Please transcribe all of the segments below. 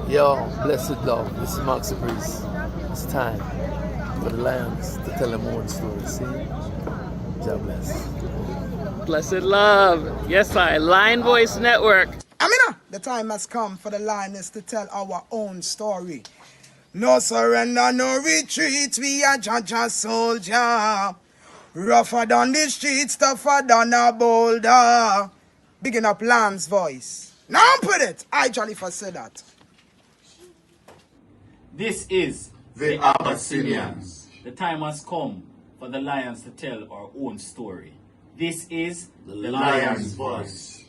Yo, blessed love. This is Mark Surprise. It's time for the lions to tell them own story. See? God bless. Blessed love. Yes, I. Lion Voice Network. Amina, the time has come for the lioness to tell our own story. No surrender, no retreat, we are Jaja soldier. Rougher than the streets, tougher than a boulder. Bigging up Lion's voice. Now put it, I Jennifer said that. This is the Abyssinians. The time has come for the lions to tell our own story. This is The Lion's Voice.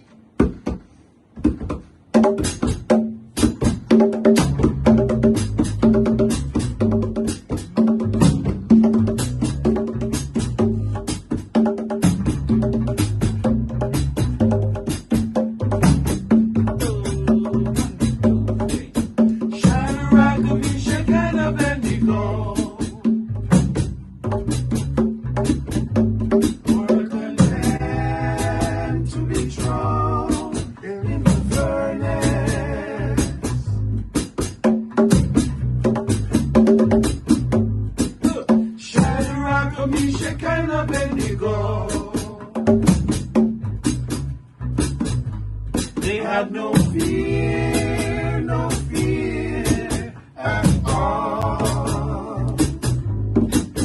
They had no fear, no fear at all.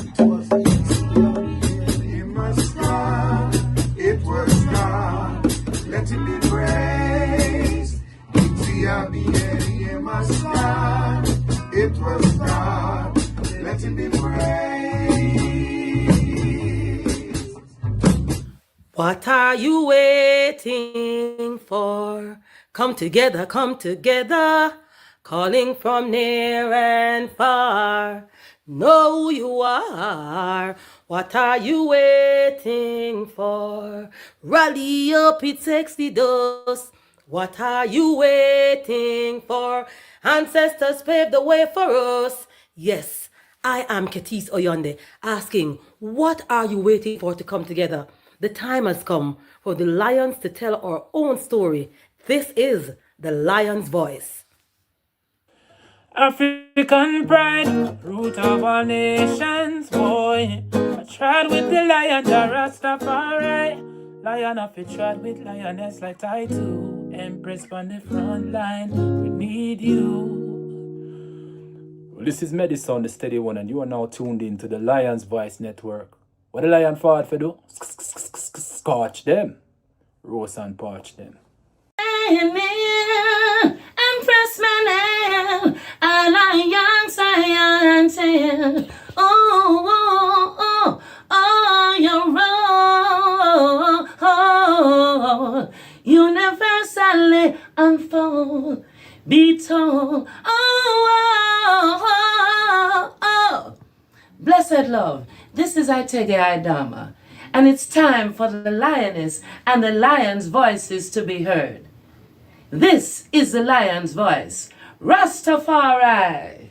It was in my sky, it was God, let him be praised. In my sky, it was God, let him be praised. What are you waiting for? Come together, calling from near and far. Know who you are. What are you waiting for? Rally up, it's Exodus. What are you waiting for? Ancestors paved the way for us. Yes, I am Ketis Oyonde, asking, what are you waiting for to come together? The time has come for the lions to tell our own story. This is the Lion's Voice. African pride, root of all nations, boy. I tried with the lion, the Rastafari. Lion of it tried with lioness like I too. Empress on the front line, we need you. Well, this is Medicine, the steady one, and you are now tuned in to the Lion's Voice Network. What the lion fought for do? Scorch them. Roast and parch them. Empress Manel, a lion science. Oh, you're wrong. Universally unfold, be told. Blessed love, this is Itege Idama, and it's time for the lioness and the lion's voices to be heard. This is the lion's voice, Rastafari.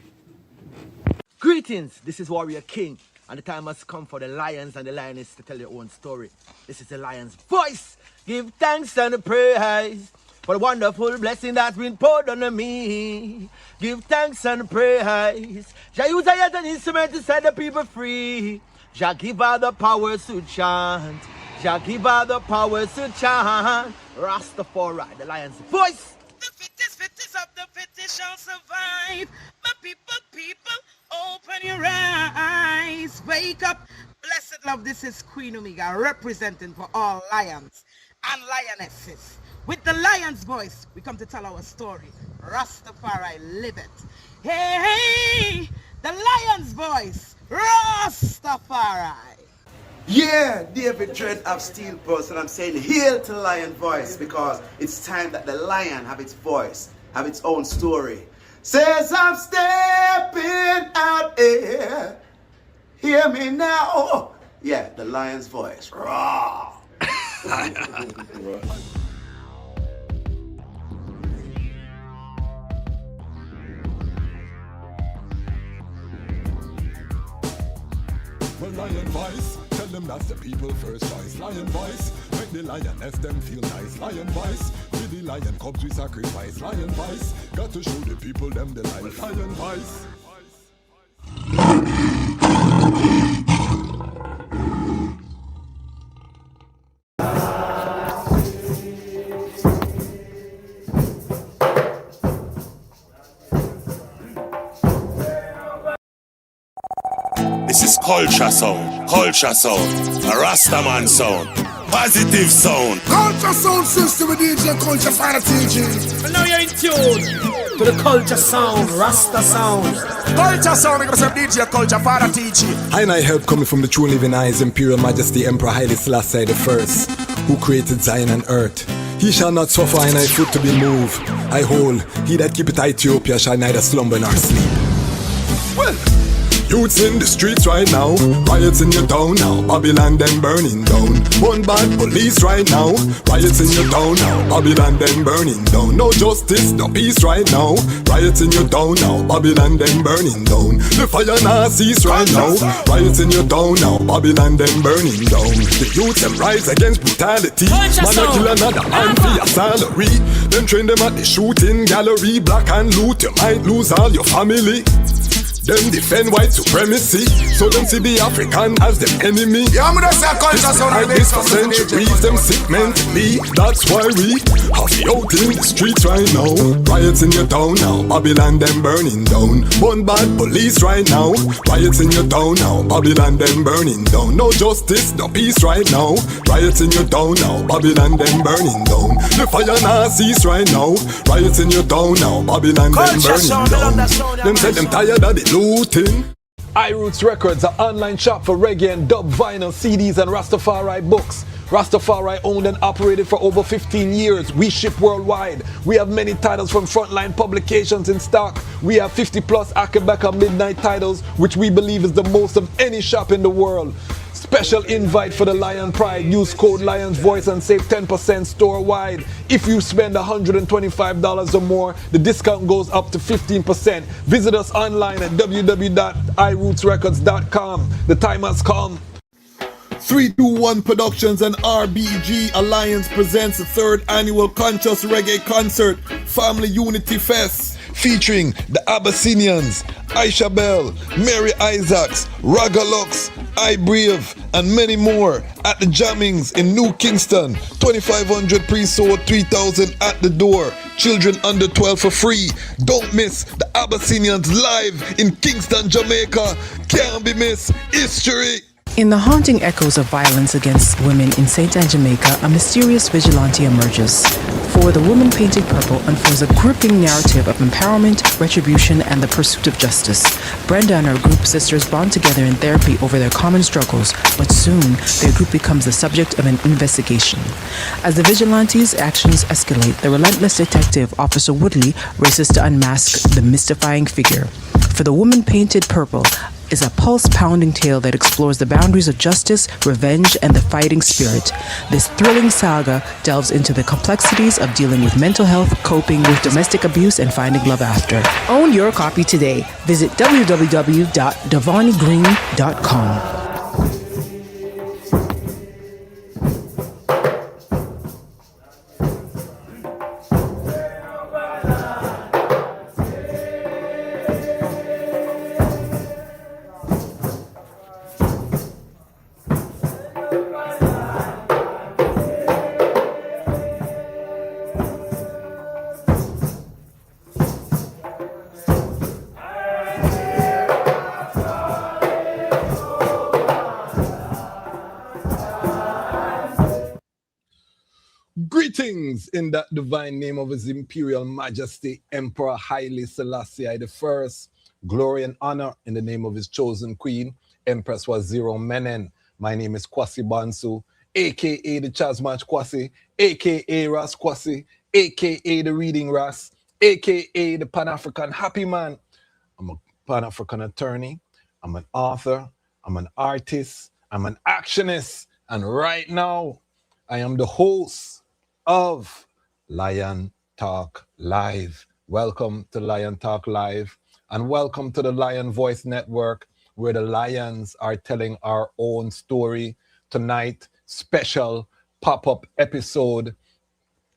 Greetings, this is Warrior King, and the time has come for the lions and the lioness to tell their own story. This is the lion's voice. Give thanks and praise for the wonderful blessing that's been poured on me. Give thanks and praise. Jah use I as an instrument to set the people free. Jah give her the power to chant. Jah give her the power to chant. Rastafari, the lion's voice. The fittest of the fittest shall survive. My people, open your eyes. Wake up. Blessed love, this is Queen Omega representing for all lions and lionesses. With the lion's voice, we come to tell our story. Rastafari, live it. Hey, the lion's voice, Rastafari. Yeah, David Dread of Steel Pulse, and I'm saying hail to the lion voice, because it's time that the lion have its voice, have its own story. Says I'm stepping out here, hear me now. Yeah, the lion's voice. Raw. Well, lion voice, tell them that's the people first choice. Lion voice, make the lioness them feel nice. Lion voice, with the lion cubs we sacrifice. Lion vice, got to show the people them the life. Lion vice. This is culture sound, a Rastaman sound, positive sound. Culture sound system with DJ Culture Father TG. And now you're in tune to the culture sound, Rasta sound. Culture sound, because I'm DJ Culture Father TG. I help coming from the true living eyes, Imperial Majesty Emperor Haile Selassie I, who created Zion and earth. He shall not suffer and I foot to be moved. I hold, he that keepeth Ethiopia shall neither slumber nor sleep. Well, youths in the streets right now, riots in your town now, Babylon them burning down. One bad police right now, riots in your town now, Babylon them burning down. No justice, no peace right now, riots in your town now, Babylon them burning down. The fire now cease right now, riots in your town now, Babylon them burning down. The youths them rise against brutality, man a kill another man for your salary. Then train them at the shooting gallery, black and loot, you might lose all your family. Them defend white supremacy, so them see the African as them enemy. Yeah, I'm gonna say culture sound like this for centuries, them sick mentally. That's why we have you out in the streets right now. Riots in your town now, Babylon them burning down. One bad police right now, riots in your town now, Babylon them burning down. No justice, no peace right now, riots in your town now, Babylon them burning down. The fire now cease right now, riots in your town now, Babylon them burning down. Them say them tired of the looting. iRoots Records, an online shop for reggae and dub vinyl, CDs and Rastafari books. Rastafari owned and operated for over 15 years. We ship worldwide. We have many titles from Frontline publications in stock. We have 50 plus Akabeka Midnight titles, which we believe is the most of any shop in the world. Special invite for the Lion Pride. Use code Lion's Voice and save 10% store-wide. If you spend $125 or more, the discount goes up to 15%. Visit us online at www.irootsrecords.com. The time has come. 321 Productions and RBG Alliance presents the 3rd annual Conscious Reggae Concert Family Unity Fest, featuring the Abyssinians, Aisha Bell, Mary Isaacs, Ragalux, I Brave, and many more at the Jammings in New Kingston. 2,500 pre-sold, 3,000 at the door. Children under 12 for free. Don't miss the Abyssinians live in Kingston, Jamaica. Can't be missed. History. In the haunting echoes of violence against women in St. Anne, Jamaica, a mysterious vigilante emerges. For the Woman Painted Purple unfolds a gripping narrative of empowerment, retribution, and the pursuit of justice. Brenda and her group sisters bond together in therapy over their common struggles, but soon their group becomes the subject of an investigation. As the vigilante's actions escalate, the relentless detective, Officer Woodley, races to unmask the mystifying figure. For the Woman Painted Purple is a pulse-pounding tale that explores the boundaries of justice, revenge, and the fighting spirit. This thrilling saga delves into the complexities of dealing with mental health, coping with domestic abuse, and finding love after. Own your copy today. Visit www.devonigreen.com. Greetings in that divine name of His Imperial Majesty Emperor Haile Selassie I. Glory and honor in the name of His chosen Queen, Empress Waziri Menen. My name is Kwasi Bansu, aka the Chazmach Kwasi, aka Ras Kwasi, aka the Reading Ras, aka the Pan-African Happy Man. I'm a Pan-African attorney, I'm an author, I'm an artist, I'm an actionist, and right now I am the host of Lion Talk Live. Welcome to Lion Talk Live, and welcome to the Lion Voice Network, where the lions are telling our own story. Tonight, special pop-up episode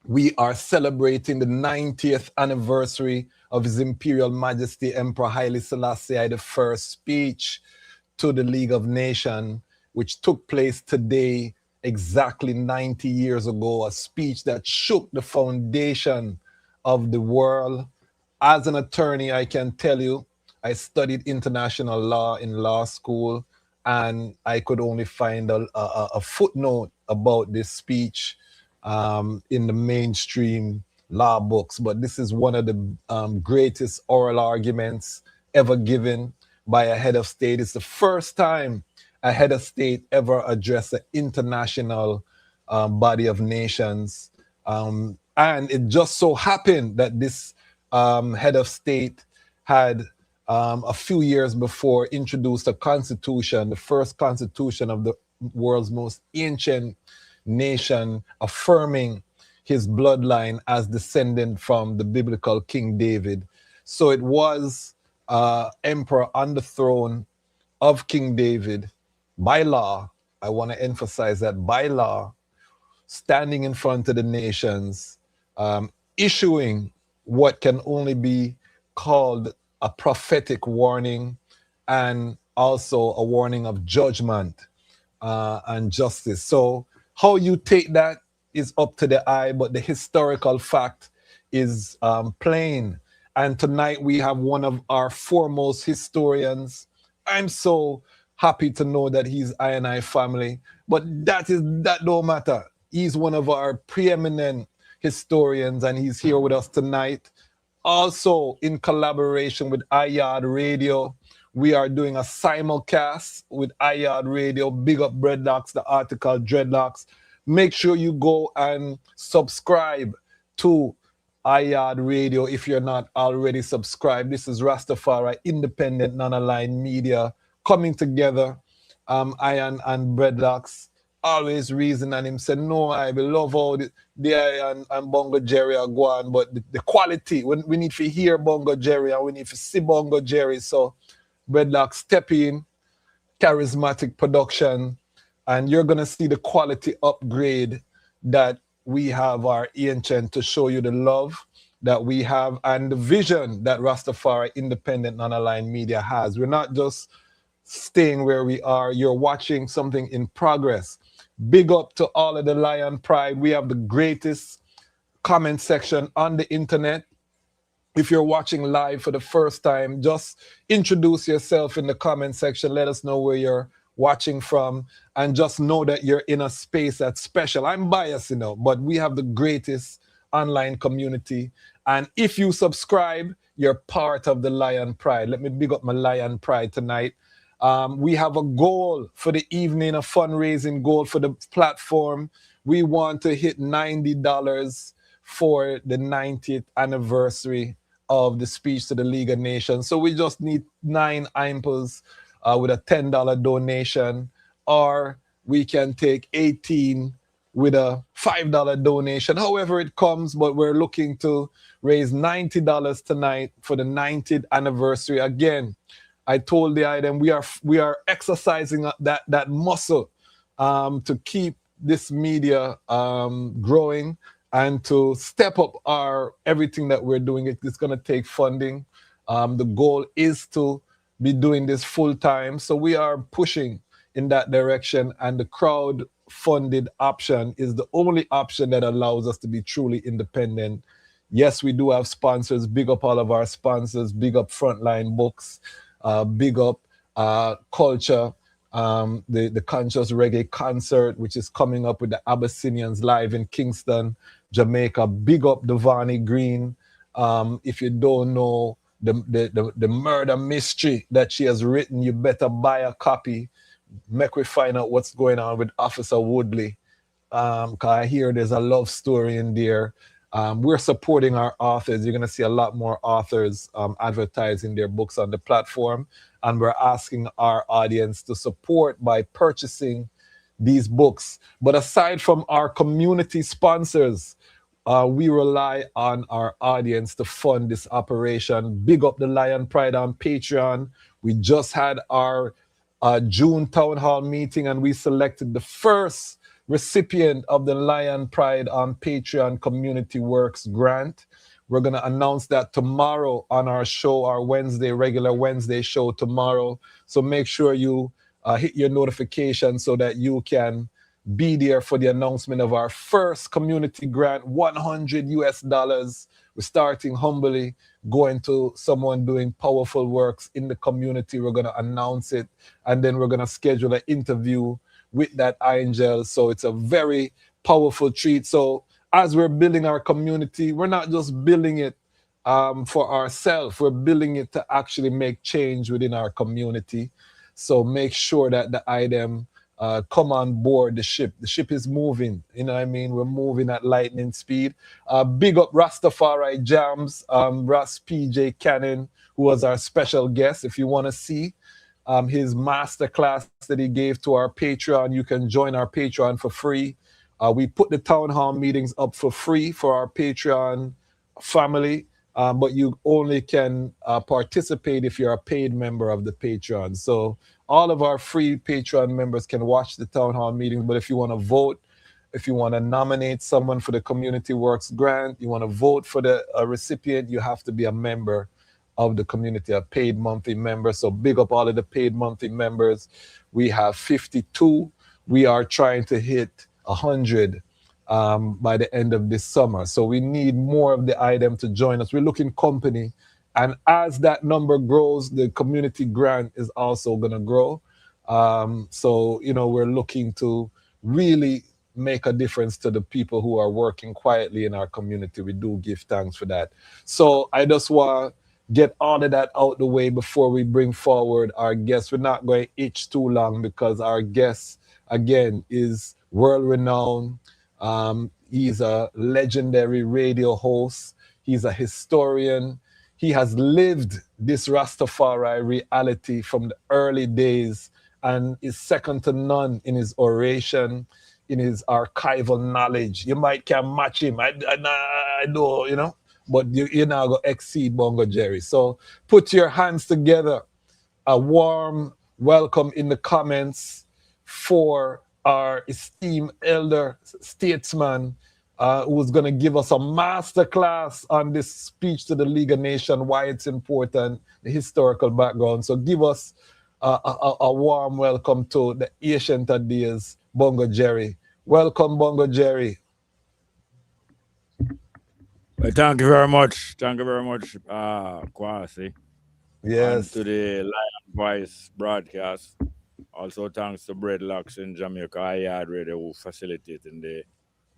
we are celebrating the 90th anniversary of His Imperial Majesty Emperor Haile Selassie I, the first speech to the League of Nations, which took place today, exactly 90 years ago, a speech that shook the foundation of the world. As an attorney, I can tell you, I studied international law in law school, and I could only find a footnote about this speech in the mainstream law books. But this is one of the greatest oral arguments ever given by a head of state. It's the first time a head of state ever addressed an international body of nations. And it just so happened that this head of state had a few years before introduced a constitution, the first constitution of the world's most ancient nation, affirming his bloodline as descendant from the biblical King David. So it was emperor on the throne of King David by law. I want to emphasize that by law, standing in front of the nations, issuing what can only be called a prophetic warning, and also a warning of judgment and justice. So how you take that is up to the eye, but the historical fact is plain. And tonight we have one of our foremost historians. I'm so happy to know that he's I family, but that don't matter. He's one of our preeminent historians, and he's here with us tonight. Also, in collaboration with iYard Radio, we are doing a simulcast with iYard Radio. Big up Dreadlocks, the article Dreadlocks. Make sure you go and subscribe to iYard Radio if you're not already subscribed. This is Rastafari, independent, non-aligned media coming together. Ian and Dreadlocks always reason, and him say, no, I will love how the and Bongo Jerry are going, but the quality, we need to hear Bongo Jerry and we need to see Bongo Jerry. So Dreadlocks step in, charismatic production, and you're going to see the quality upgrade that we have our ancient to show you the love that we have and the vision that Rastafari independent non-aligned media has. We're not just staying where we are. You're watching something in progress. Big up to all of the Lion Pride. We have the greatest comment section on the internet. If you're watching live for the first time, just introduce yourself in the comment section. Let us know where you're watching from, and just know that you're in a space that's special. I'm biased, but we have the greatest online community. And if you subscribe, you're part of the Lion Pride. Let me big up my Lion Pride tonight. We have a goal for the evening, a fundraising goal for the platform. We want to hit $90 for the 90th anniversary of the speech to the League of Nations. So we just need 9 impulse with a $10 donation, or we can take 18 with a $5 donation, however it comes, but we're looking to raise $90 tonight for the 90th anniversary. Again, I told the item we are exercising that muscle to keep this media growing and to step up our everything that we're doing. It's going to take funding. The goal is to be doing this full time, so we are pushing in that direction, and the crowd funded option is the only option that allows us to be truly independent. Yes, we do have sponsors. Big up all of our sponsors. Big up Frontline Books. Big up Culture, the Conscious Reggae Concert, which is coming up with the Abyssinians live in Kingston, Jamaica. Big up Devani Green. If you don't know the murder mystery that she has written, you better buy a copy. Make we find out what's going on with Officer Woodley. Because I hear there's a love story in there. We're supporting our authors. You're going to see a lot more authors advertising their books on the platform. And we're asking our audience to support by purchasing these books. But aside from our community sponsors, we rely on our audience to fund this operation. Big up the Lion Pride on Patreon. We just had our June town hall meeting, and we selected the first recipient of the Lion Pride on Patreon Community Works grant. We're going to announce that tomorrow on our show, our regular Wednesday show tomorrow. So make sure you hit your notification so that you can be there for the announcement of our first community grant, $100. We're starting humbly, going to someone doing powerful works in the community. We're going to announce it, and then we're going to schedule an interview with that angel. So it's a very powerful treat. So as we're building our community, we're not just building it for ourselves. We're building it to actually make change within our community. So make sure that the item come on board the ship. The ship is moving. You know what I mean? We're moving at lightning speed. Big up Rastafari Jams, Ras PJ Cannon, who was our special guest. If you want to see his masterclass that he gave to our Patreon, you can join our Patreon for free. We put the town hall meetings up for free for our Patreon family, but you only can participate if you're a paid member of the Patreon. So all of our free Patreon members can watch the town hall meetings, but if you want to vote, if you want to nominate someone for the Community Works grant, you want to vote for the recipient, you have to be a member of the community, a paid monthly member. So big up all of the paid monthly members. We have 52. We are trying to hit 100 by the end of this summer. So we need more of the item to join us. We're looking company. And as that number grows, the community grant is also going to grow. So, you know, we're looking to really make a difference to the people who are working quietly in our community. We do give thanks for that. So I just want to get all of that out the way before we bring forward our guests. We're not going to itch too long because our guest, again, is world-renowned. He's a legendary radio host. He's a historian. He has lived this Rastafari reality from the early days and is second to none in his oration, in his archival knowledge. You might can match him. I know, you know, but you're now going to exceed Bongo Jerry. So put your hands together. A warm welcome in the comments for our esteemed elder statesman who's going to give us a master class on this speech to the League of Nations, why it's important, the historical background. So give us a warm welcome to the ancient days, Bongo Jerry. Welcome, Bongo Jerry. Well, thank you very much. Thank you very much, Kwasi. Yes. And to the Lion Voice broadcast. Also thanks to Breadlocks in Jamaica, iHeart Radio, who facilitating the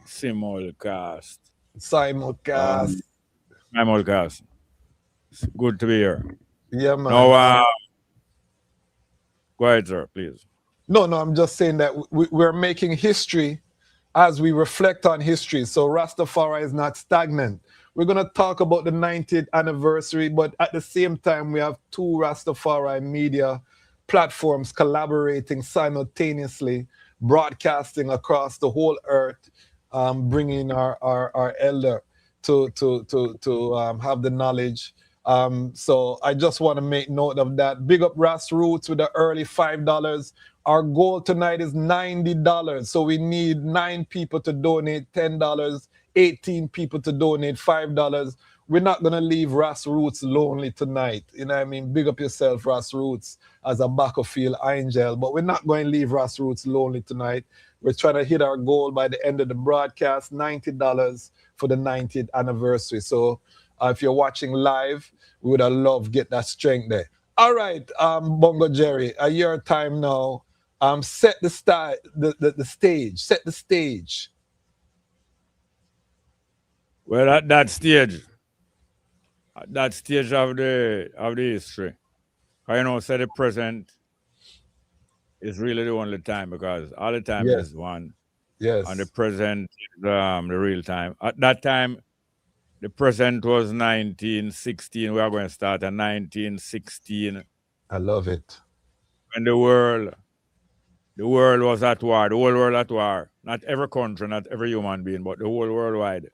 simulcast. Simulcast. It's good to be here. Yeah, man. Now, go ahead, sir, please. No, I'm just saying that we're making history as we reflect on history. So Rastafari is not stagnant. We're going to talk about the 90th anniversary, but at the same time, we have two Rastafari media platforms collaborating simultaneously, broadcasting across the whole earth, bringing our elder to have the knowledge. So I just want to make note of that. Big up Roots with the early $5. Our goal tonight is $90. So we need 9 people to donate $10, 18 people to donate $5. We're not going to leave Roots lonely tonight. You know what I mean? Big up yourself, Roots, as a battlefield angel. But we're not going to leave Roots lonely tonight. We're trying to hit our goal by the end of the broadcast, $90 for the 90th anniversary. So if you're watching live, we would have loved get that strength there. All right, Bongo Jerry, your time now. Set the stage. Set the stage. Well, at that stage of the history, I know say the present is really the only time because all the time is one. Yes. And the present is the real time. At that time, the present was 1916. We are going to start at 1916. I love it. When the world was at war, the whole world at war. Not every country, not every human being, but the whole worldwide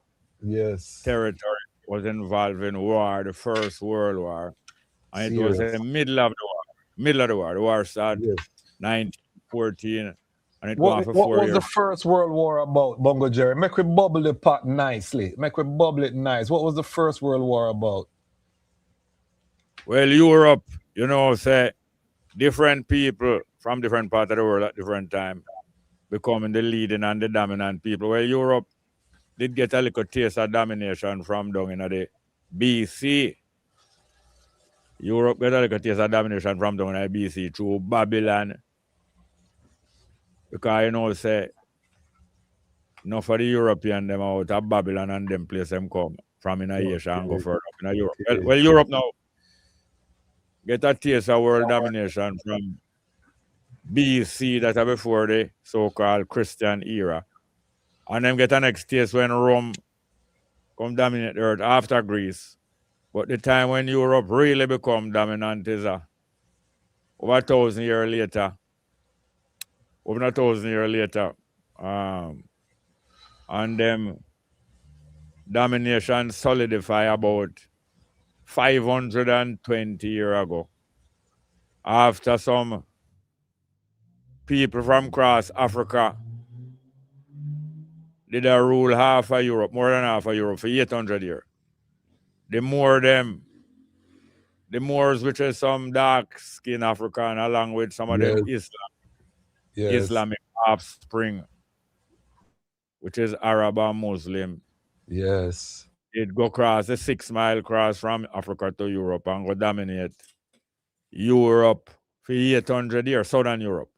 territory was involved in war, the First World War. And it was in the middle of the war. The war started 1914 And it go on What, for what 4 was years. the First World War about, Bongo Jerry? Make we bubble the pot nicely. Make we bubble it nice. What was the First World War about? Well, Europe, say different people from different parts of the world at different time becoming the leading and the dominant people. Well, Europe did get a little taste of domination from down in the BC. Europe got a little taste of domination from down in the BC through Babylon. Because, say, enough of the European them out of Babylon and them place them come from in Asia and go further up in Europe. Well, Europe now get a taste of world domination from BC, that are before the so-called Christian era. And them get a next taste when Rome come dominate the earth after Greece. But the time when Europe really become dominant is over 1,000 years later. Over 1,000 years later. And them domination solidify about 520 years ago. After some people from across Africa did rule half of Europe, more than half of Europe, for 800 years. The Moors, which is some dark-skinned African, along with some of them Islamic offspring, which is Arab and Muslim. Yes. It go across the 6 mile cross from Africa to Europe and go dominate Europe for 800 years, Southern Europe.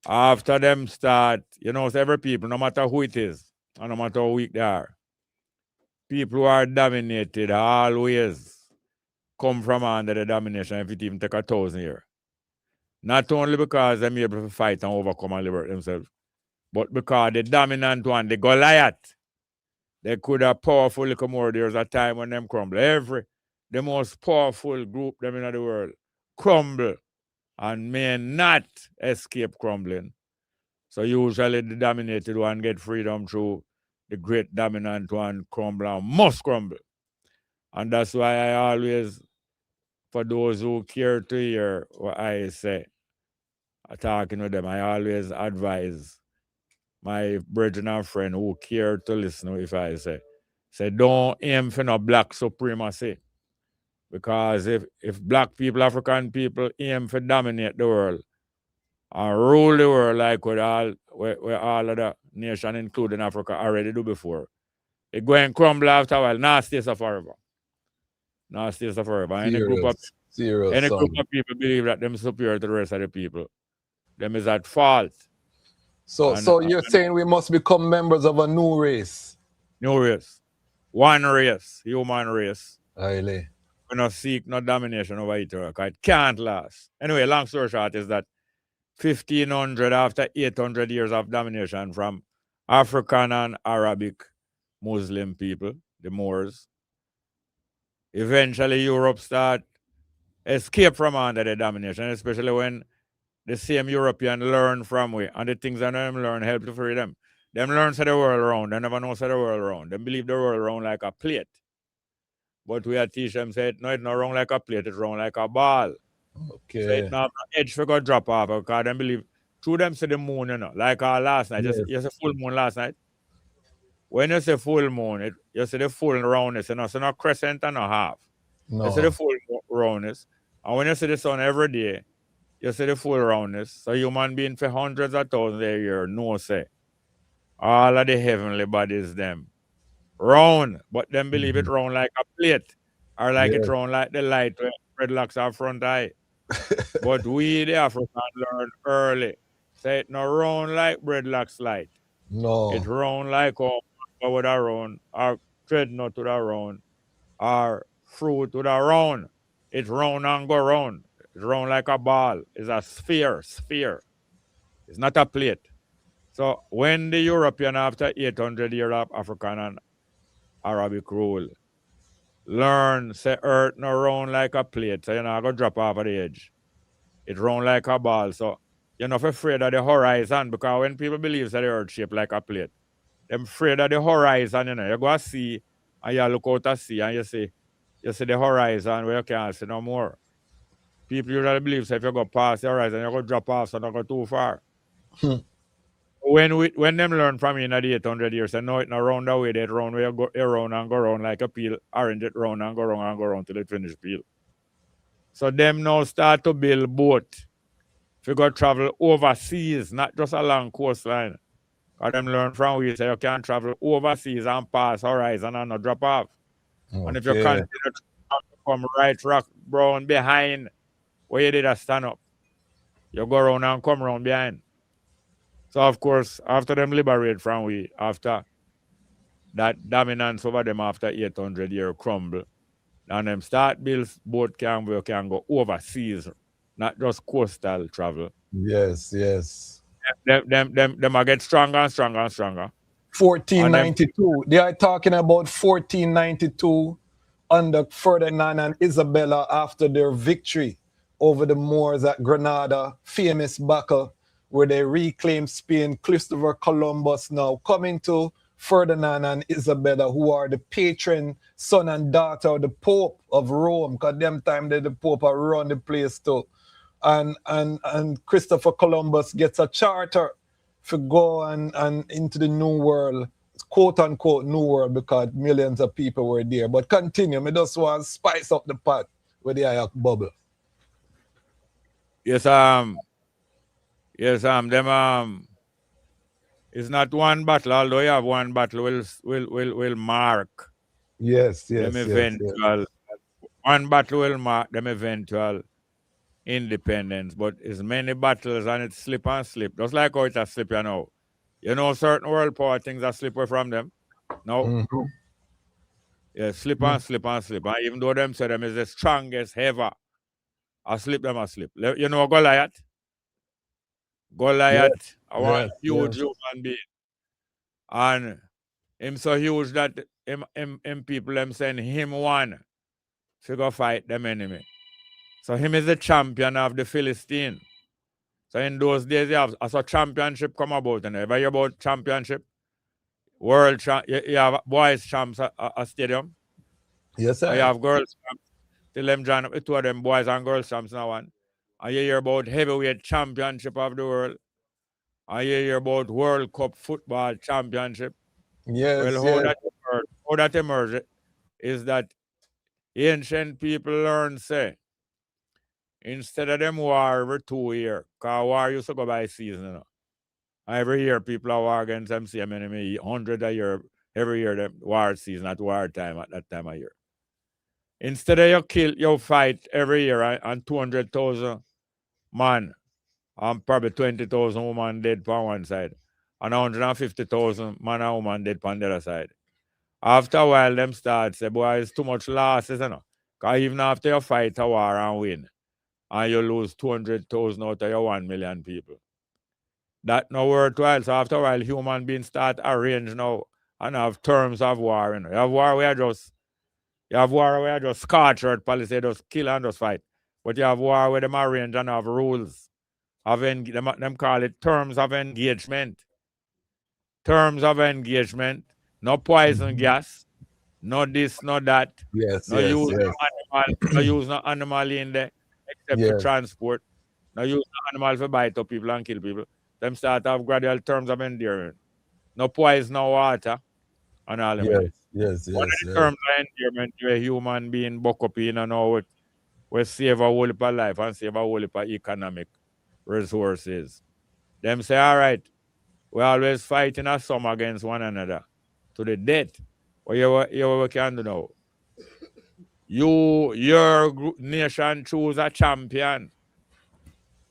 After them start, so every people, no matter who it is, and no matter how weak they are, people who are dominated always come from under the domination if it even take 1,000 years. Not only because they're able to fight and overcome and liberate themselves, but because the dominant one, the Goliath, they could have powerful little more. There's a time when them crumble. The most powerful group them in the world crumble and may not escape crumbling. So usually the dominated one get freedom through the great dominant one crumble and must crumble. And that's why I always, for those who care to hear what I say, talking with them, I always advise my brethren and friend who care to listen if I say don't aim for no black supremacy. Because if black people, African people aim for dominate the world and rule the world like what all of the nations, including Africa, already do before, it go and crumble after a while. Now stays forever. Now stays forever. Any group of people believe that them superior to the rest of the people, them is at fault. So you're saying we must become members of a new race? New race. One race. Human race. Haile. We not seek no domination over each other because it can't last. Anyway, long story short is that 1,500 after 800 years of domination from African and Arabic Muslim people, the Moors, eventually Europe start escape from under the domination, especially when the same European learn from we, and the things that them learn help to free them. Them learn to the world around. They never know to the world around. Them believe the world around like a plate. But we teach them, say, no, it's not wrong like a plate, it's wrong like a ball. Okay. So it's not edge for go drop off, because them believe, through them say the moon, like last night. Yes. You say full moon last night. When you say full moon, you say the full roundness, so not crescent and not half. No. You say the full roundness. And when you see the sun every day, you see the full roundness. So human being for hundreds of thousands a year, no say. All of the heavenly bodies, them round, but them believe it round like a plate, or like it round like the light when dreadlocks are front eye. But we, the Africans, learn early. Say it not round like dreadlocks light. No. It round like would a round, or dreadnought would a round, or fruit would a round. It round and go round. It's round like a ball. It's a sphere. It's not a plate. So when the European, after 800 years of African and Arabic rule, learn, say, earth no round like a plate, so you're not going to drop off of the edge. It round like a ball. So you're not afraid of the horizon, because when people believe that the earth shaped like a plate, they're afraid of the horizon, you go to see, and you look out to sea, and you see the horizon where you can't see no more. People usually believe that if you go past the horizon, you're going to drop off, so don't go too far. When them learn from in the 800 years, and know it not round the way they round where you go around and go round like a peel, orange it round and go round till it finish peel. So them now start to build boat. If you go travel overseas, not just along coastline. Because them learn from we say you can travel overseas and pass horizon and not drop off. And if you continue to come right rock brown behind where you did a stand up, you go around and come around behind. So of course, after them liberate from we, after that dominance over them after 800 year crumble, and them start build boat can go overseas, not just coastal travel. Yes. Them get stronger and stronger and stronger. 1492. They are talking about 1492 under Ferdinand and Isabella after their victory over the Moors at Granada, famous battle where they reclaimed Spain. Christopher Columbus now coming to Ferdinand and Isabella, who are the patron son and daughter of the Pope of Rome, because them time the Pope run the place too. And Christopher Columbus gets a charter to go and into the new world, quote unquote new world, because millions of people were there. But continue, me just want to spice up the pot with the Ayak bubble. Yes, them it's not one battle, although you have one battle will mark. Yes. One battle will mark them eventual independence, but it's many battles and it's slip and slip. Just like how it's a slip, you know, certain world power things are slip away from them. No. Yeah, slip and slip and slip. And even though them say them is the strongest ever, I slip them a slip. You know Goliath? Goliath, I want huge human being. And him so huge that him people them send him one to go fight them enemy. So him is the champion of the Philistine. So in those days, you have as a championship come about. And ever you about championship, world champ, you have boys champs a stadium. Yes, sir. And you have girls champs. Till them join up, two of them boys and girls champs now one. And you hear about heavyweight championship of the world. And you hear about World Cup football championship. Yes. Well, how that emerged is that ancient people learn, say, instead of them war every 2 years, because war used to go by season. You know? Every year people are war against them same enemy, 100 a year, every year them war season at war time at that time of year. Instead of you fight every year and 200,000 man and probably 20,000 women dead on one side and 150,000 man and woman dead on the other side. After a while, them start say, boy, it's too much losses, you know. Because even after you fight a war and win, and you lose 200,000 out of your 1 million people. That no worthwhile. So after a while, human beings start arrange now and have terms of war. You know. You have war where just scorched policy, just kill and just fight. But you have war where them arrange and have rules. Them call it terms of engagement. Terms of engagement. No poison gas. No this, no that. Yes. No use no animal in there except for transport. No use no animal for bite up people and kill people. Them start have gradual terms of endearment. No poison, no water, and all them. Yes. One of the terms of endearment to a human being buck up in and know we save a whole heap of life and save a whole heap of economic resources. Them say, all right, we always fighting a sum against one another to the death. What you can do now? Your nation choose a champion.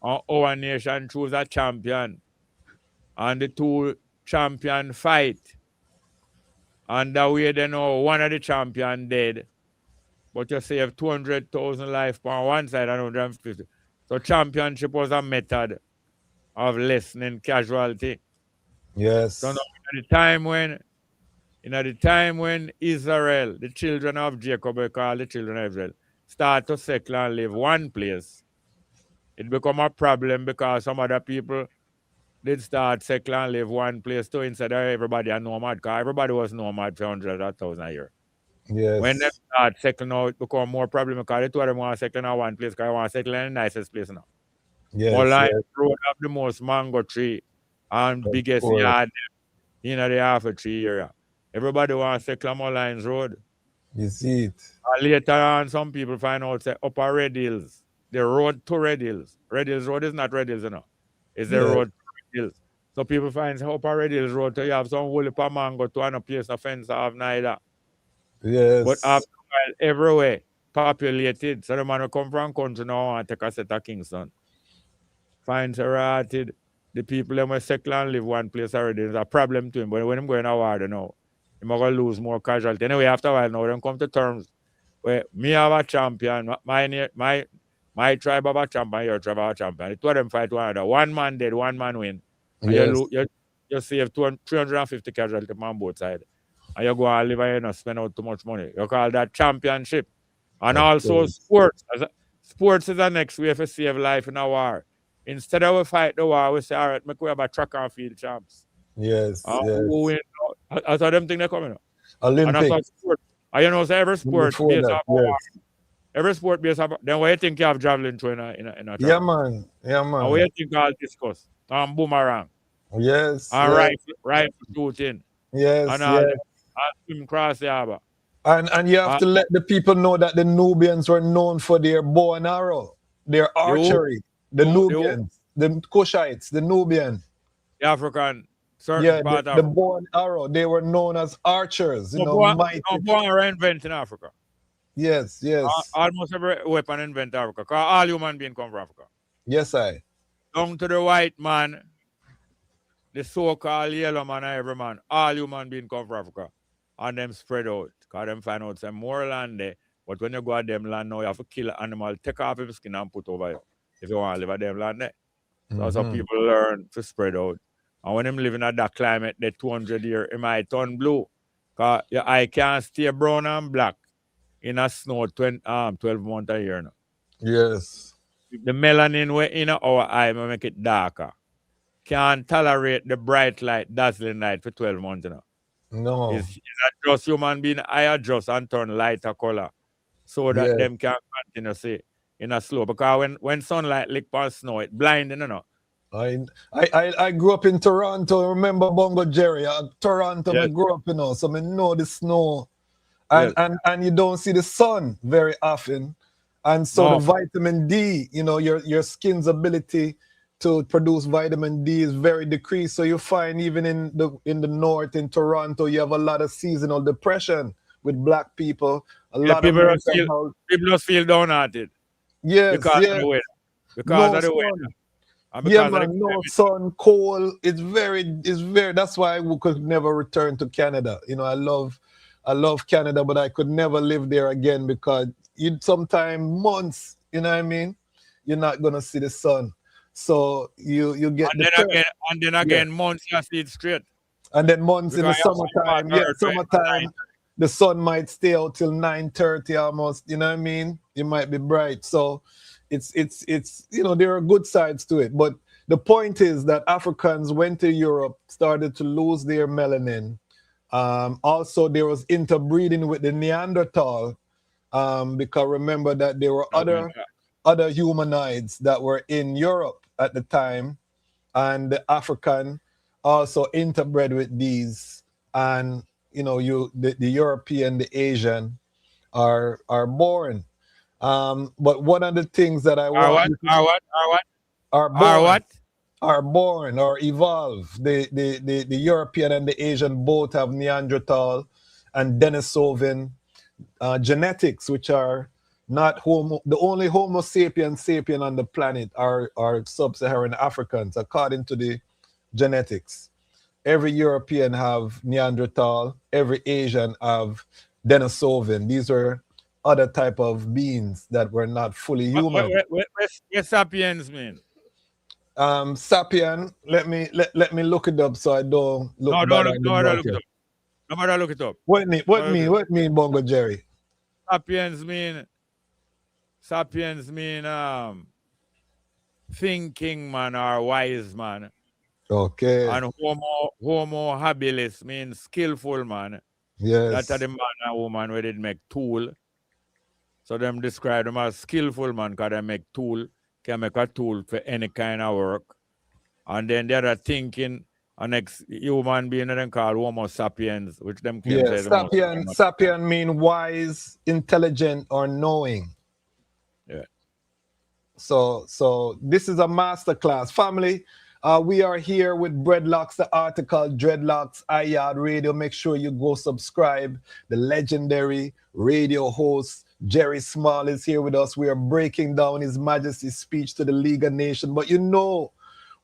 Our nation choose a champion. And the two champion fight. And that way they know one of the champion dead. But you save 200,000 life on one side and 150. So championship was a method of lessening casualty. Yes. So now in the time when Israel, the children of Jacob, we call the children of Israel, start to settle and live one place, it become a problem because some other people did start settle and live one place too instead of everybody a nomad, because everybody was nomad for hundreds of thousands a year. Yes. When they start settling now, it become more problem because the two of them want to settle in one place because they want to settle in the nicest place now. Yes. More like road have the most mango tree and biggest course. yard in the half a tree area. Everybody wants to say Clamor Lines Road. You see it. And later on, some people find out say Upper Red Hills, the road to Red Hills. Red Hills Road is not Red Hills, you know. It's the road to Red Hills. So people find say Upper Red Hills Road, so you have some woolly mango to an place of fence of neither. Yes. But after a while, everywhere populated. So the man will come from country now and take a set of Kingston. Find serrated. The people that must settle and live one place already is a problem to him. But when him going to war, you know, he might lose more casualty. Anyway, after a while now, them come to terms where me have a champion, my tribe have a champion, your tribe have a champion. The two of them fight one another. One man dead, one man win. And Yes. you save 350 casualties on both sides. And you go and live and you not spend out too much money. You call that championship. And also sports. Sports is the next way to save life in a war. Instead of we fight the war, we say, all right, make we have a track and field champs. Yes. Yes. Who win? That's how them think they're coming up. Olympics. And that's sport. And you know, so every sport Before based that, off war. Every sport based off. Then what you think you have javelin throw in a track? Yeah, man. Yeah, man. And what you think I'll discuss? And boomerang. Yes. And yes. rifle shooting. Yes. And yes. swim cross the harbor. And you have to let the people know that the Nubians were known for their bow and arrow, their archery. The Nubians, the Cushites, the Nubian. The African, certain part of the bow and arrow. They were known as archers. You know, mighty. No bow and arrow invent in Africa. Yes, yes. Almost every weapon invent Africa. Because all human beings come from Africa. Yes, I. Down to the white man, the so-called yellow man and every man, all human beings come from Africa. And them spread out. Because them find out some more land there. But when you go at them land now, you have to kill an animal, take off his skin and put over you. If you want to live at them land there. So that's how people learn to spread out. And when them living at that climate, they 200 years, it might turn blue. Because your eye can't stay brown and black in a snow 12 months a year now. Yes. The melanin we in our eye will make it darker. Can't tolerate the bright light, dazzling light for 12 months now. No. It's just human being eye adjust and turn lighter color so that them can continue see in a slow. Because when sunlight lick on snow, it blinding, you know. I grew up in Toronto. Remember Bongo Jerry? Toronto, Yes. I grew up, you know, so I know the snow. And you don't see the sun very often. And so the vitamin D, you know, your skin's ability to produce vitamin D is very decreased. So you find even in the north, in Toronto, you have a lot of seasonal depression with black people. People just feel downhearted. Yes, because of the weather. Because of the weather. And Yeah, because of man, no sun, cold. It's very. That's why we could never return to Canada. You know, I love Canada, but I could never live there again because sometime months. You know what I mean? You're not gonna see the sun, so you get. And then again, months you see it straight. And then months in the summertime. Yeah, summertime. The sun might stay out till 9:30 almost. You know what I mean? It might be bright. So it's you know, there are good sides to it. But the point is that Africans went to Europe, started to lose their melanin. Also, there was interbreeding with the Neanderthal, because remember that there were other humanoids that were in Europe at the time, and the African also interbred with these, and you know, the European, the Asian are born. But one of the things that I want are born or evolve. The European and the Asian both have Neanderthal and Denisovan genetics, which are not the only Homo sapien on the planet are sub-Saharan Africans, according to the genetics. Every European have Neanderthal, every Asian have Denisovan. These are other type of beings that were not fully human. What sapiens mean? Sapien, let me look it up so I don't look bad. Nobody look it up. What mean, Bongo Jerry? Sapiens mean thinking man or wise man. Okay. And homo habilis means skillful man. Yes. That's the man and woman where they make tool. So them describe them as skillful man because they make tool, can make a tool for any kind of work. And then there are thinking an human being that them call Homo sapiens, which them claim Yeah, say the most. sapien mean wise, intelligent, or knowing. Yeah. So this is a masterclass. Family, we are here with Breadlocks, the article, Dreadlocks, iYard Radio. Make sure you go subscribe. The legendary radio host, Jerry Small, is here with us. We are breaking down His Majesty's speech to the League of Nations. But you know,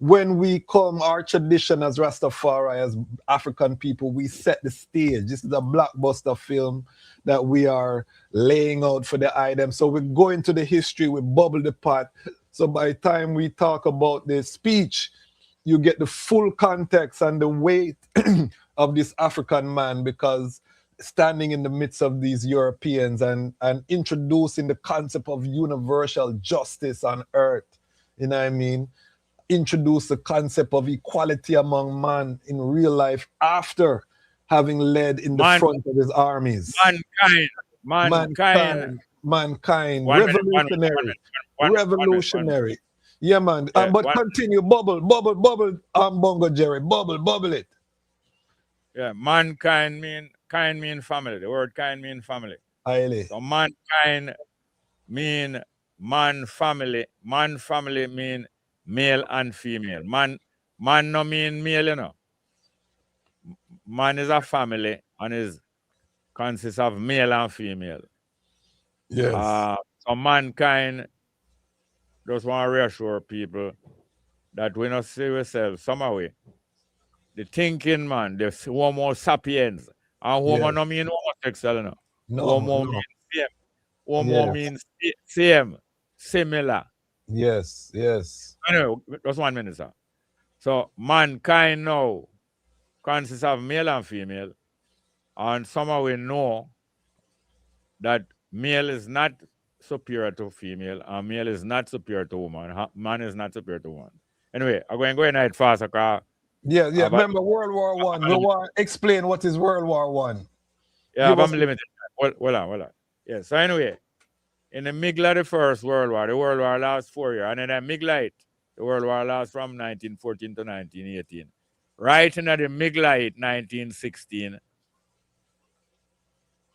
when we come, our tradition as Rastafari, as African people, we set the stage. This is a blockbuster film that we are laying out for the item. So we go into the history, we bubble the pot. So by the time we talk about the speech, you get the full context and the weight of this African man, because standing in the midst of these Europeans and introducing the concept of universal justice on earth, you know what I mean? Introduce the concept of equality among man in real life after having led in the front of his armies. Mankind. Revolutionary. Yeah, man. But continue. Bubble, Bongo Jerry. Bubble it. Yeah, mankind mean family. The word kind mean family. Haile. So mankind mean man family. Man family mean male and female. Man no mean male, you know. Man is a family and consists of male and female. Yes. So mankind just want to reassure people that we not see ourselves somehow. The thinking man, the Homo sapiens, and Homo no mean homosexual, you know. Homo means same. Homo means same, similar. Yes. Anyway, just 1 minute, sir. So mankind now consists of male and female, and somehow we know that male is not superior to female, and male is not superior to woman. Man is not superior to woman. Anyway, I'm going to go in it fast. Yeah. Remember World War One. We want to explain what is World War One. Yeah, I'm limited. Hold on. Yeah. So anyway, in the middle of the First World War, the World War lasts 4 years, and in the middle of it, the World War lasts from 1914 to 1918. Right in the middle of it, 1916.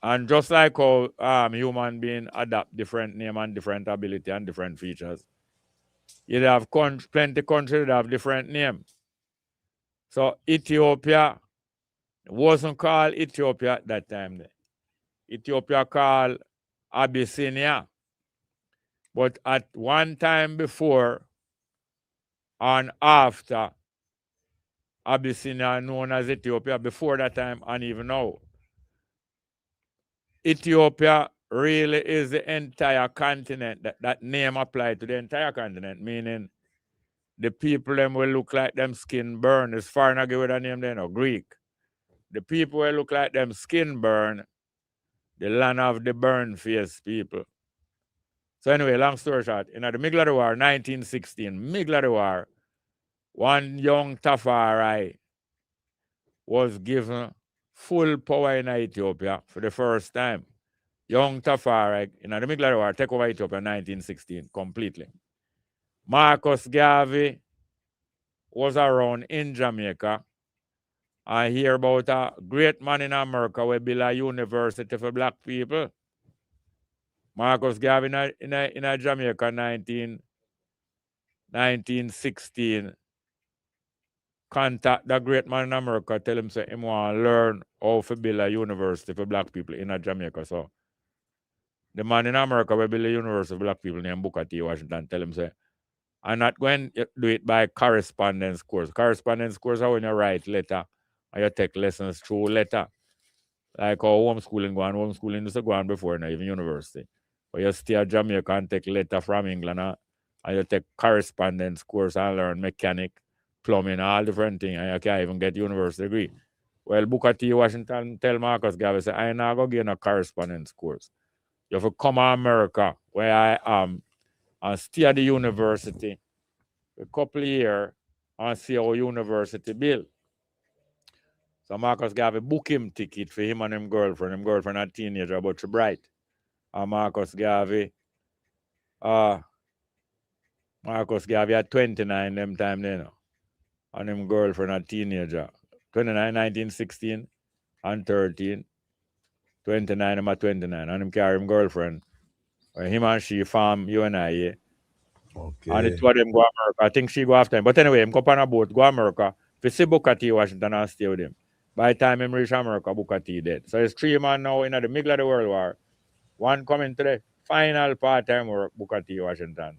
And just like how human being adapt different name and different ability and different features, you have plenty countries that have different name. So Ethiopia wasn't called Ethiopia at that time. Ethiopia called Abyssinia. But at one time before and after Abyssinia, known as Ethiopia, before that time and even now, Ethiopia really is the entire continent. That name applied to the entire continent, meaning the people them will look like them skin burn. It's far not give with a name there, no Greek. The people will look like them skin burn, the land of the burn face people. So anyway, long story short, in the middle of the war, 1916, middle of the war, one young Tafari was given full power in Ethiopia for the first time. Young Tafari, in the middle of the war, take over Ethiopia in 1916 completely. Marcus Garvey was around in Jamaica. I hear about a great man in America who built a university for black people. Marcus Garvey in Jamaica 1916 contact the great man in America, tell him say him want to learn how to build a university for black people in Jamaica. So the man in America will build a university for black people named Booker T. Washington, tell him say, I'm not going to do it by correspondence course. Correspondence course are when you write letter and you take lessons through letter. Like how homeschooling used to go on before now, even university. But you stay at Jamaica and take letter from England and you take correspondence course and learn mechanic, plumbing, all different things, and you can't even get university degree. Well, Booker T. Washington tell Marcus Garvey, say, I not go get a correspondence course. You have to come to America, where I am, and stay at the university a couple of years and see how university build. So Marcus Garvey book him ticket for him and him girlfriend. Him girlfriend a teenager, but she bright. And Marcus Garvey had 29 them time then. and him girlfriend a teenager. 29, 19, 16, and 13. 29, I'm at 29. And him carry him girlfriend. Him and she farm UNIA. Okay. And it's what him go America. I think she go after him. But anyway, him go on a boat, go America. If you see Booker T Washington and stay with him. By the time him reach America, Booker T dead. So it's 3 men now in the middle of the World War. One coming to the final part-time work, Booker T Washington.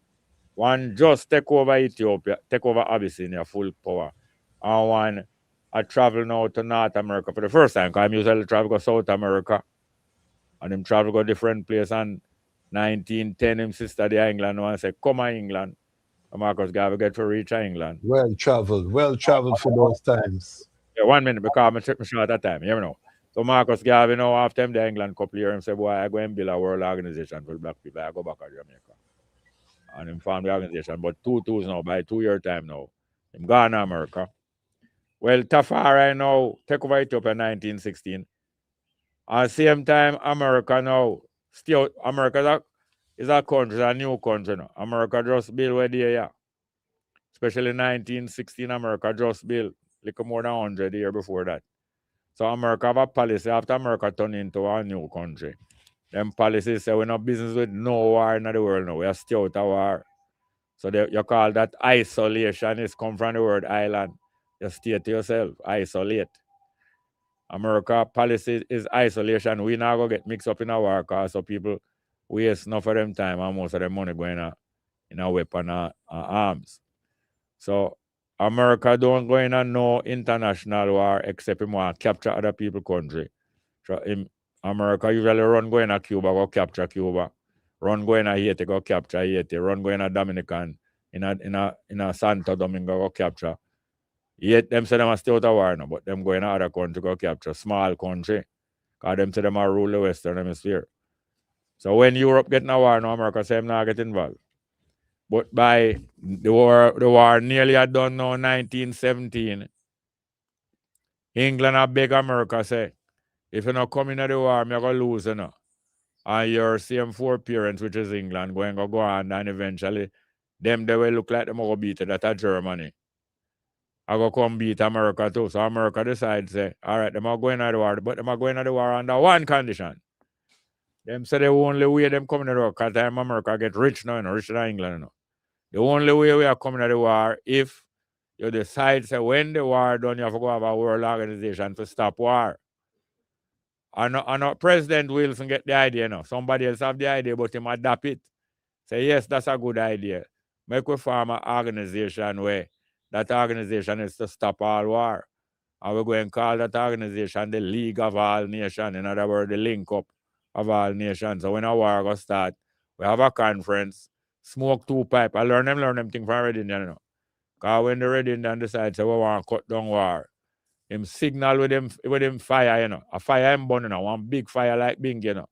One just take over Ethiopia, take over Abyssinia, full power. And one I travel now to North America for the first time, because I usually travel to South America. And him travel go different place. And 1910, him sister the England and say, come on England. And Marcus Garvey get to reach England. Well traveled for those times. Yeah, 1 minute, because I'm trip short at that time, you know. So Marcus Garvey now after him the England couple years, him say, boy, I go and build a world organization for black people. I go back to Jamaica. And him found the organization. But 2-2 now, by 2 year time now. Him gone to America. Well, Tafari now take over Ethiopia in 1916. At the same time, America now, still, America is a country, a new country now. America just built where they are. Especially 1916, America just built little more than 100 years before that. So America have a policy after America turned into a new country. Them policies say we're not business with no war in the world now. We are still out of war. So you call that isolation. It's come from the word island. You stay to yourself, isolate. America policy is isolation. We now go get mixed up in a war cause so people waste enough of them time and most of their money going in a weapon or arms. So America don't go in a no international war except him want to capture other people's country. So America usually run going to Cuba, go capture Cuba. Run going to Haiti, go capture Haiti. Run going to Dominican, in a Santo Domingo, go capture. Yet them say them are still out of war now, but them going to other country, go capture small country. Because them say them are rule the Western Hemisphere. So when Europe get in a war now, America say them not get involved. But by the war nearly had done now, 1917, England a beg America say, if you not come into the war, you're going to lose, you know. And your same 4 parents, which is England, going to go on, and eventually, they will look like them will beat it. That's Germany. I go come beat America too. So America decides, say, all right, them are going to the war, but them are going to the war under one condition. Them say the only way them coming to the war, because time America get rich now, rich than England, you know. The only way we are coming to the war, if you decide, say, when the war done, you have to go have a world organization to stop war. And President Wilson get the idea now. Somebody else have the idea, but him adapt it. Say, yes, that's a good idea. Make we form an organization where that organization is to stop all war. And we're going to call that organization the League of All Nations. In other words, the link up of all nations. So when a war goes start, we have a conference, smoke 2 pipe. I learn them thing from Red Indian, you know. Because when the Red Indian decides, we want to cut down war, him signal with him fire, you know. A fire him burn, you know. One big fire like Bing, you know.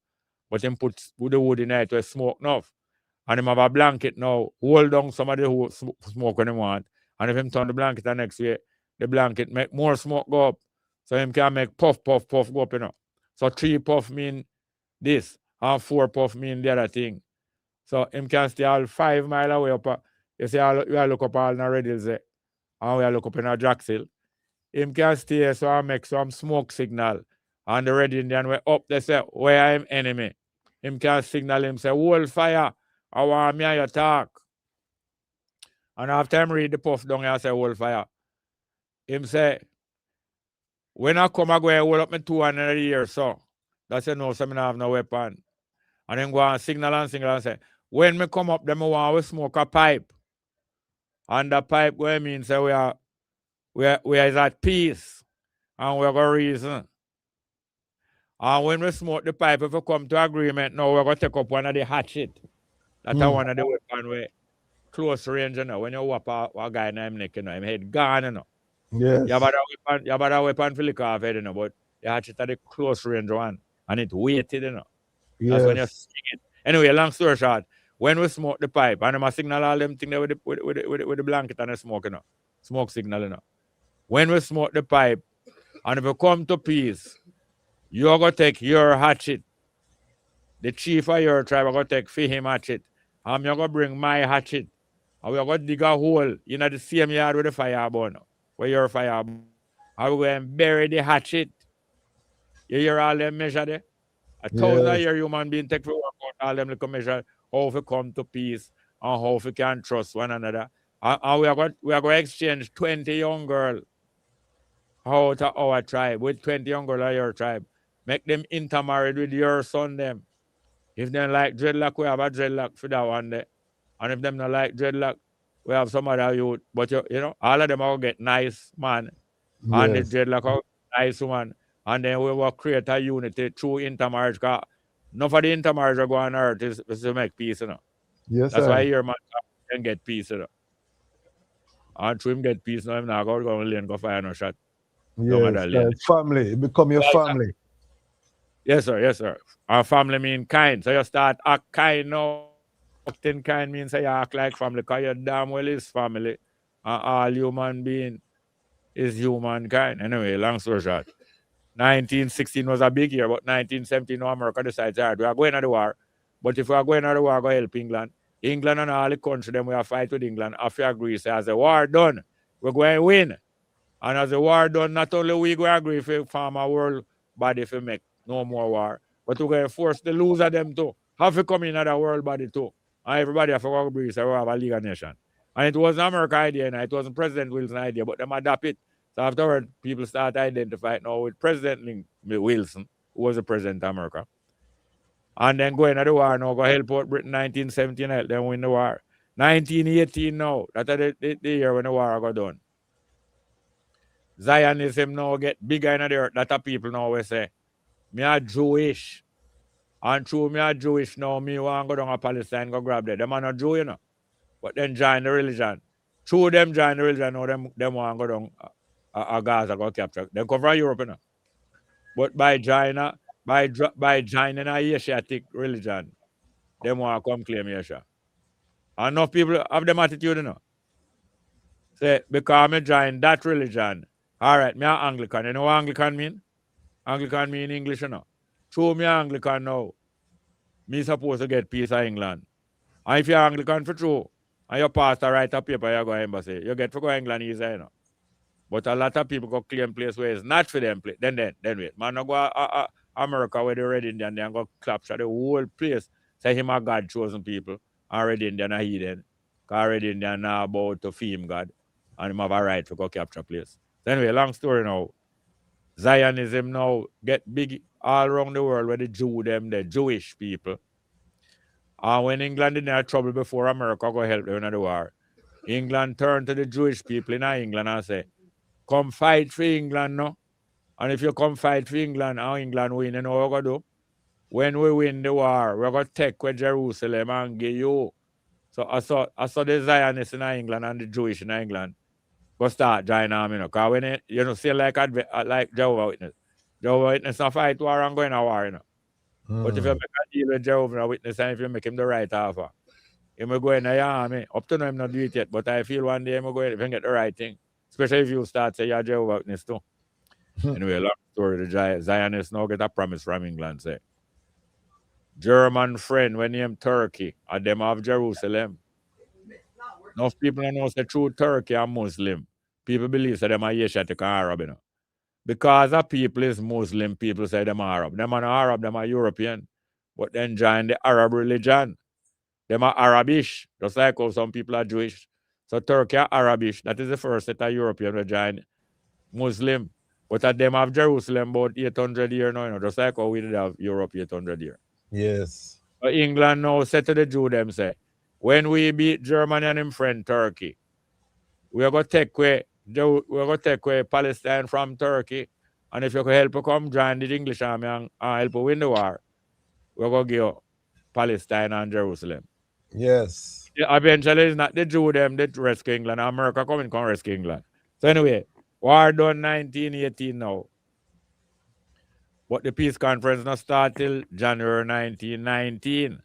But him put the wood in it to smoke enough. And him have a blanket now, hold down some of the smoke when he want. And if him turn the blanket the next way, the blanket make more smoke go up. So him can make puff, puff, puff go up, you know. So 3 puff mean this, and 4 puff mean the other thing. So him can stay all 5 miles away up. You see, we are look up all in the Red Hills there. And we are look up in a Jackshill. Him can stay so I make some smoke signal. And the Red Indian way up, they say, where I am enemy. Him can signal him, say, hold fire. I want me and you talk. And after him read the puff down, I say, hold fire. Him say, when I come, I go and hold up my 200 years, so. That's a no, so I have no weapon. And then go and signal and say, when me come up, them want to smoke a pipe. And the pipe go mean say we are at peace. And we have a reason. And when we smoke the pipe, if we come to agreement, now we're going to take up one of the hatchet. That's one of the weapon where close range, you know. When you whap a guy in him neck, you know, him head gone, you know. Yes. You have a weapon for lick off head, you know, but the hatchet at the close range one. And it weighted, you know. Yes. That's when you sting it. Anyway, long story short, when we smoke the pipe, and them signal all them thing there with the blanket and the smoke, you know. Smoke signal, you know. When we smoke the pipe, and if we come to peace, you're going to take your hatchet. The chief of your tribe are going to take for him hatchet. And you're going to bring my hatchet. And we're going to dig a hole in the same yard with the fire burn. where your fire. I will go and bury the hatchet. You hear all them measure there? 1,000 a Yes. year human being take for work out all them little measure how to come to peace and how we can trust one another. And we are going to exchange 20 young girls out of our tribe with 20 young girls of your tribe. Make them intermarried with your son them. If they like dreadlock, we have a dreadlock for that one day. And if them not like dreadlock, we have some other youth. But you know, all of them will get nice man. And the Yes. dreadlock will get nice woman. And then we will create a unity through intermarriage. Cause none of the intermarriage will go on earth is to make peace, you know. Yes, That's why sir. your man can get peace, you know. And through him get peace, now him not go to lane go fire no shot. Down at Yes. that lane. Family. It become your family. Yes, sir. Yes, sir. Our family mean kind. So you start act kind now. Acting kind means you act like family because you damn well is family. And all human being is humankind. Anyway, long story short. 1916 was a big year, but 1917 no America decides, all right, we are going to the war. But if we are going to the war, go help England. England and all the country, then we are fight with England. After agree, say, as the war done, we're going to win. And as the war done, not only we go agree for form a world body for make no more war, but we're going to force the loser them too. Have to come in at the world body too. And everybody have to go agree, so we have a League of Nations. And it wasn't America idea, and it wasn't President Wilson idea, but them adapt it. So afterward, people start identifying now with President Wilson, who was the president of America. And then going to the war now, go help out Britain 1917, then win the war. 1918 now, that's the year when the war got done. Zionism now get bigger in the earth. That are people now we say, me are Jewish. And through me are Jewish now, me want to go down to Palestine, go grab them. Them are not Jew, you know. But then join the religion. Through them join the religion, now them want to go down Gaza, go capture. Them come from Europe, you know. But by joining a Asiatic religion, them want to come claim Asia. And enough people have them attitude, you know. Say, because me join that religion, all right, me are Anglican. You know what Anglican mean? Anglican mean English, you know. Through me Anglican now, me supposed to get peace of England. And if you're Anglican for true, and your pastor write a paper, you go to embassy, you get to go to England easy, you know. But a lot of people go claim place where it's not for them. Then wait. Man, no go America where the Red Indian, then go capture the whole place. Say him a God chosen people. And Red Indian a heathen. Because Red Indian now about to fame God. And him have a right to go capture place. So anyway, long story now. Zionism now get big all around the world where the Jew them, the Jewish people. And when England didn't have trouble before America go help them in the war, England turned to the Jewish people in England and say, come fight for England now. And if you come fight for England, how England win, you know what we're going to do? When we win the war, we're going to take with Jerusalem and give you. So I saw the Zionists in England and the Jewish in England go start joining them, you know. Because when it, you know, see like Jehovah Witness. Jehovah Witness not fight war and going to war, you know. But if you make a deal with Jehovah Witness and if you make him the right offer, he will go in the army. Up to now, him not do it yet, but I feel one day he will go in if he get the right thing. Especially if you start say you're Jehovah Witness too. Anyway, long story, the Zionists now get a promise from England, say, German friend when named Turkey, and them have Jerusalem. Enough people don't know say true Turkey are Muslim. People believe that them are Asiatic and Arab, you know. Because the people is Muslim, people say them are Arab. Them are not Arab, them are European. But then join the Arab religion. Them are Arabish, just like how some people are Jewish. So Turkey are Arabish. That is the first set of European who join Muslim. But at them have Jerusalem about 800 years now, you know, just like how we did have Europe 800 years. Yes. But England now said to the Jew them say, when we beat Germany and him friend Turkey, we are going to take away Palestine from Turkey. And if you could help come join the English army and help win the war, we're going to give you Palestine and Jerusalem. Yes. Eventually, it's not the Jew them that rescue England. America come rescue England. So anyway, war done 1918 now. But the peace conference not start till January 1919.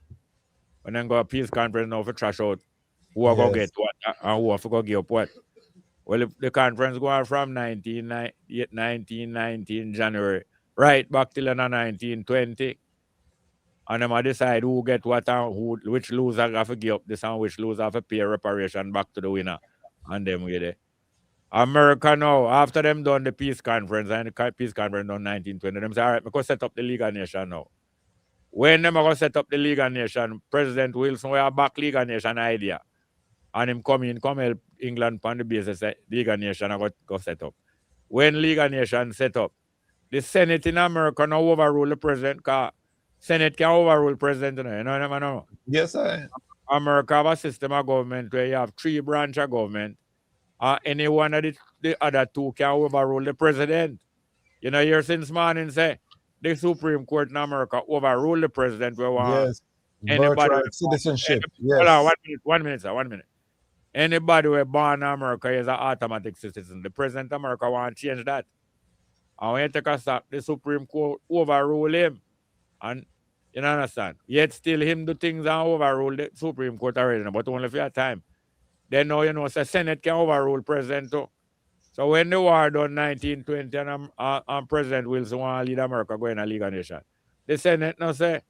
When then go a peace conference now for trash out who are going to get what and who are going to give up what. Well, if the conference go on from 1919 January right back till 1920. And them decide who get what and which loser have to give up this and which loser have to pay reparation back to the winner. And them way there. America now, after them done the peace conference, and the peace conference done 1920, them say, all right, we go set up the League of Nations now. When them are going to set up the League of Nations, President Wilson will back League of Nations idea. And him come help England on the basis that League of Nations are go set up. When League of Nations set up, the Senate in America now overrule the president, because Senate can overrule president. You know? Yes, I. America have a system of government where you have 3 branches of government. Any one of the other 2 can overrule the president. You know, here since morning say the Supreme Court in America overrule the president. We want anybody birthright citizenship. Hold on, Yes. 1 minute, sir, 1 minute. Anybody who born in America is an automatic citizen. The president of America want to change that. And when you take a stop, the Supreme Court overrule him. And you know, understand? Yet still him do things and overrule the Supreme Court already, but only for a time. Then now, you know, the Senate can overrule president too. So when the war done 1920 and President Wilson want to lead America going to League of Nations, the Senate now say,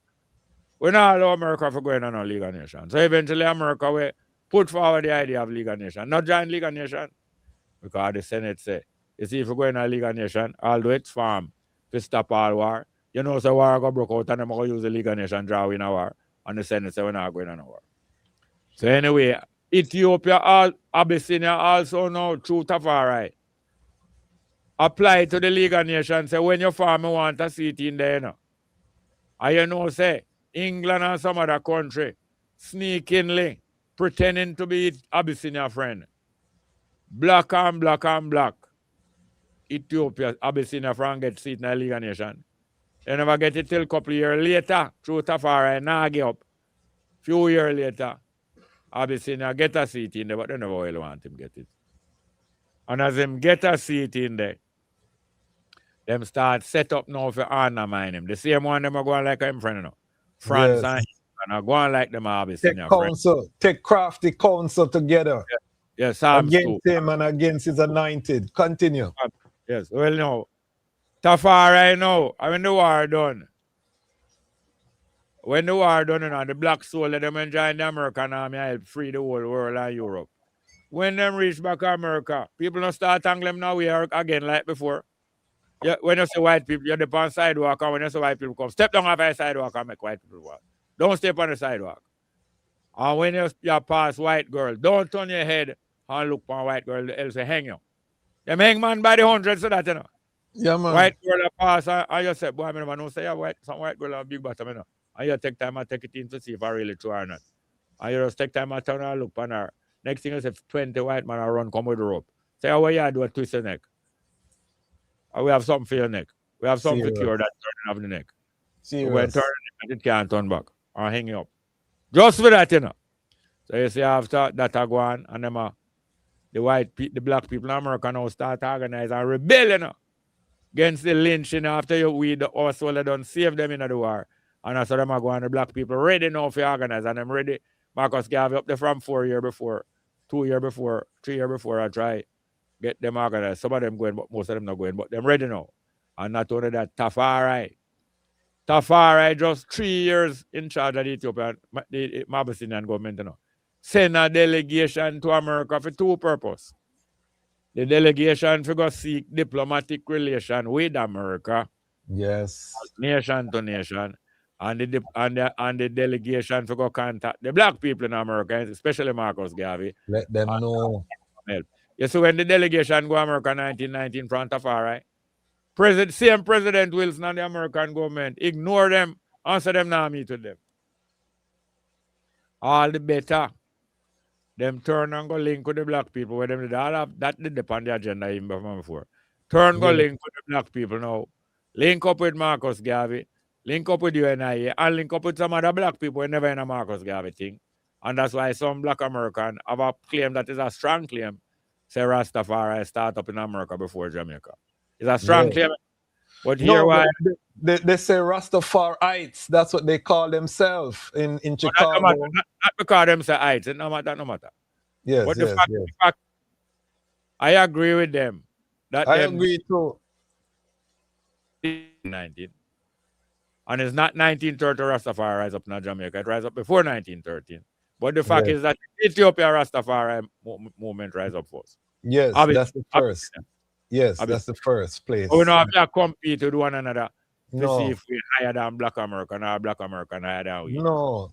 we not allow America for going on a League of Nations. So eventually America will put forward the idea of League of Nations, not join League of Nations. Because the Senate say, you see, if we go in a League of Nations, although it's farm to stop all war, you know, so war go broke out and them going to use the League of Nations draw in a war. And the Senate say we're not going on a war. So anyway, Ethiopia, Abyssinia also now through Tafari apply to the League of Nations. Say when your farmer want a seat in there, you know. And you know, say England and some other country sneakingly pretending to be Abyssinia friend. Black and black and black. Ethiopia, Abyssinia friend get seat in the League of Nations. They never get it till a couple of years later through Tafari and give up. Few years later, Abyssinia get a seat in there, but they never will want him get it. And as him get a seat in there, them start set up now for undermine him. The same one them are going like him friend, you know. France and England are going like them Abyssinia friend. Take crafty counsel together. Yes, against him and against his anointed. Continue. Yes, well no. Tafari now, when the war done. When the war done, you know, the black soldiers them enjoying the American army help free the whole world and Europe. When them reach back to America, people don't start angling them now we are again like before. Yeah, when you see white people, you're the on sidewalk, and when you see white people come, step down off the sidewalk and make white people walk. Don't step on the sidewalk. And when you pass white girl, don't turn your head and look for a white girl, else they hang you. Them hang man by the hundreds so that, you know. Yeah, man. White girl pass and you say, boy, I never know, say, yeah, some white girl have a big bottom, you know. And you take time and take it in to see if I really true or not. And you just take time and turn and look on her. Next thing you say, 20 white man run, come with the rope. Say, oh, what you do, a twist your neck. And we have something for your neck. We have something to cure that turning of the neck. So when turn the neck, it can't turn back or hang you up. Just for that, you know. So you see, after that, I go on, and them, the black people in America now start organizing and rebel, you know, against the lynching after we the also don't save them in the war. And that's how them are going, the black people ready now for organize, and them ready. Marcus Garvey up there from 4 years before, 2 years before, 3 years before I try get them organized. Some of them going, but most of them not going, but them ready now. And not only that, Tafari just 3 years in charge of the Ethiopian, the Abyssinian government, you know. Send a delegation to America for 2 purposes. The delegation for go seek diplomatic relation with America. Yes. Nation to nation. And the delegation for go contact the black people in America, especially Marcus Garvey. Let them know. You see, when the delegation go to America 1919 front of Tafari, same President Wilson and the American government ignore them, answer them now meet with them. All the better. Them turn and go link with the black people where them did all of that did depend on the agenda even before. Turn go link with the black people now. Link up with Marcus Garvey, link up with UNIA, and link up with some other black people who never in a Marcus Garvey thing. And that's why some black American have a claim that is a strong claim. Say Rastafari start up in America before Jamaica. It's a strong claim. But here why they say Rastafarites, that's what they call themselves in Chicago. Not because them say ites, no matter. Yes, but the fact, I agree with them. That I agree too. 19. And it's not 1930 Rastafari rise up in Jamaica. It rise up before 1913. But the fact is that Ethiopia Rastafari movement rise up first. Yes, that's the first. Yes, that's the first place. We don't have to compete with one another to see No. if we're higher than Black American or Black American higher than we. No.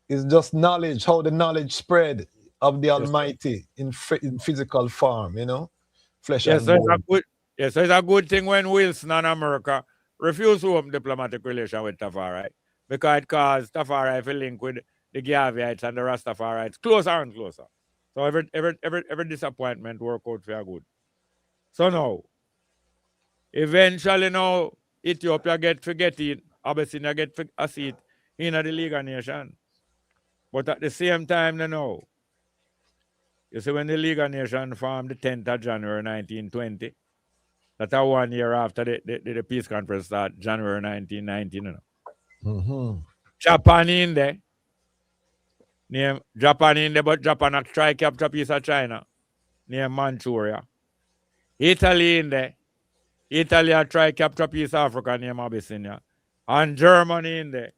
It's just knowledge, how the knowledge spread of the Almighty in physical form, you know, flesh Yes, and so bone. it's a good thing when Wilson and America refused to open diplomatic relation with Tafari, because it caused Tafari to link with the Gaviites and the Rastafarites closer and closer. So every disappointment work out for good. So now, eventually now, Ethiopia get forgetting, Abyssinia get a seat in the League of Nations. But at the same time, you know, you see when the League of Nations formed the 10th of January 1920, that's 1 year after the peace conference started, January 1919. You know. Japan in there. Name Japan in there, but Japan had try capture a piece of China. Name Manchuria. Italy in there. Italy had try capture a piece of Africa, name Abyssinia. And Germany in there.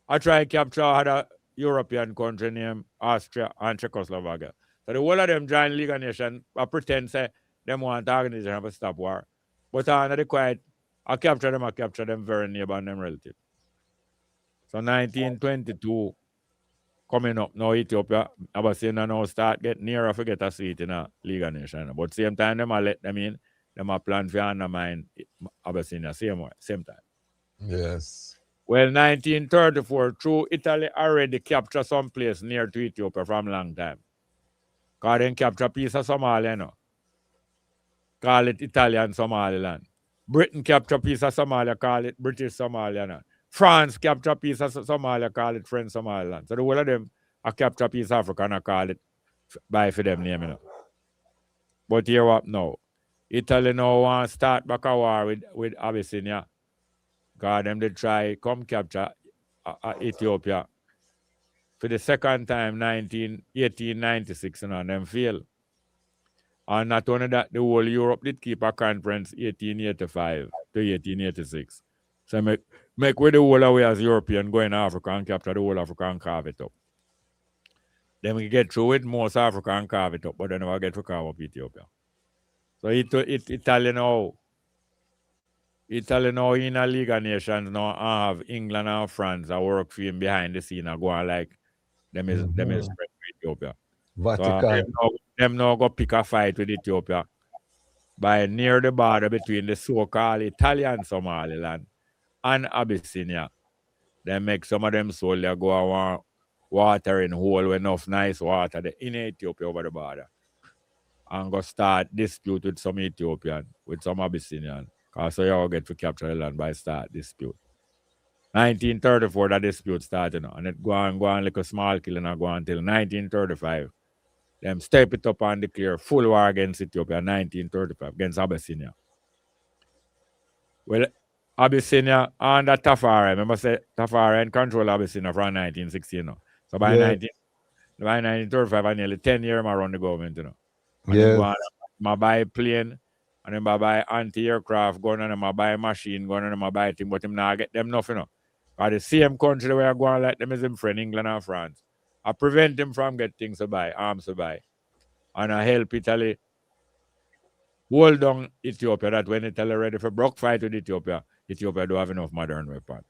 I try capture other European country named Austria and Czechoslovakia. So the whole of them join League of Nations, I pretend say them want to organization to stop war. But under the quiet, I capture them very neighbor and them relative. So 1922 coming up now, Ethiopia, I was saying now start get nearer to get a seat in a League of Nations. But same time, them I let them in, them a plan for undermine Abyssinia same time. Yes. Well, 1934, through Italy already captured some place near to Ethiopia from long time. Because they capture a piece of Somalia, you know. Call it Italian Somaliland. Britain capture a piece of Somalia, call it British Somaliland. France capture a piece of Somalia, call it French Somaliland. So the whole of them are capture a piece of Africa and call it by for them name, you know. But here what now? Italy now want to start back a war with Abyssinia. God, them they try come capture Ethiopia for the second time, 1896, you know, and them fail. And not only that, the whole Europe did keep a conference 1885 to 1886. So make with the whole away as European go in Africa and capture the whole Africa and carve it up. Then we get through with most Africa and carve it up, but then we get to carve up Ethiopia. So Italy now in a League of Nations now have England and France that work for him behind the scene and go on like them is spread to Ethiopia. Vatican. So them now go pick a fight with Ethiopia by near the border between the so-called Italian Somaliland and Abyssinia. They make some of them soldiers go on water in hole with enough nice water in Ethiopia over the border and go start dispute with some Ethiopian, with some Abyssinian. Because so you all get to capture the land by start dispute. 1934, that dispute started, you know, and it go on like a small killing and go on until 1935. Them step it up and declare full war against Ethiopia 1935, against Abyssinia. Well, Abyssinia under Tafari, remember say Tafari in control Abyssinia from 1916, you know. So by 1935, I nearly 10 years I run the government, you know. And then go on, I buy plane, and then I buy anti-aircraft gun, and then I buy machine gun, and then I buy thing, but him not get them nothing, you know. Because the same country where I go on like them is him friend, England and France. I prevent him from getting things to buy, arms to buy. And I help Italy hold down Ethiopia, that when Italy ready for broke fight with Ethiopia, Ethiopia don't have enough modern weapons.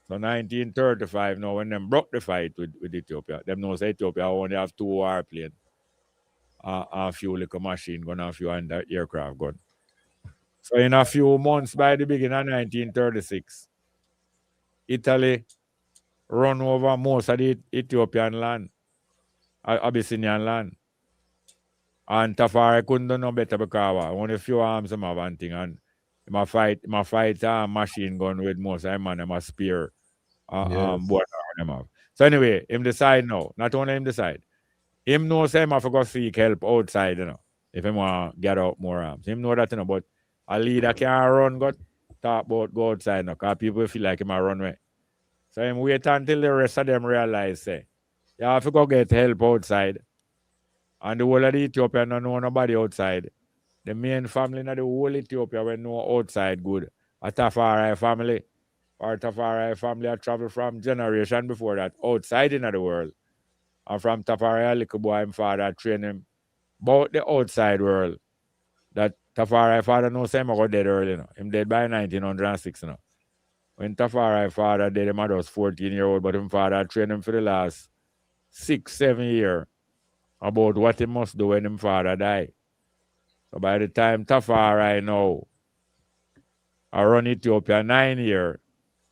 So 1935, now when them broke the fight with Ethiopia, them know say Ethiopia only have 2 warplanes, a few little machine gun, a few aircraft gun. So in a few months, by the beginning of 1936, Italy run over most of the Ethiopian land, Abyssinian land. And Tafari couldn't do no better because only a few arms him have and thing, and my fight machine gun with most of them and them a spear board them have. So anyway, him decide now. Not only him decide. Him know say him have to go seek help outside, you know, if him want to get out more arms. Him know that, you know, but a leader can't run go talk about go outside now, because people feel like him a run away. So him wait until the rest of them realize say, you have to go get help outside. And the whole of the Ethiopia don't know nobody outside. The main family in the whole Ethiopia will know outside good. A Tafari family. Or Tafari family I travel from generation before that outside in the world. And from Tafari, a little boy, his father train him about the outside world that Tafari father knows him go dead early. You know. Him dead by 1906. You know. When Tafari father dead, him was 14-year-old, but him father trained him for the last 6-7 years about what he must do when him father die. So by the time Tafari now I run Ethiopia 9 years,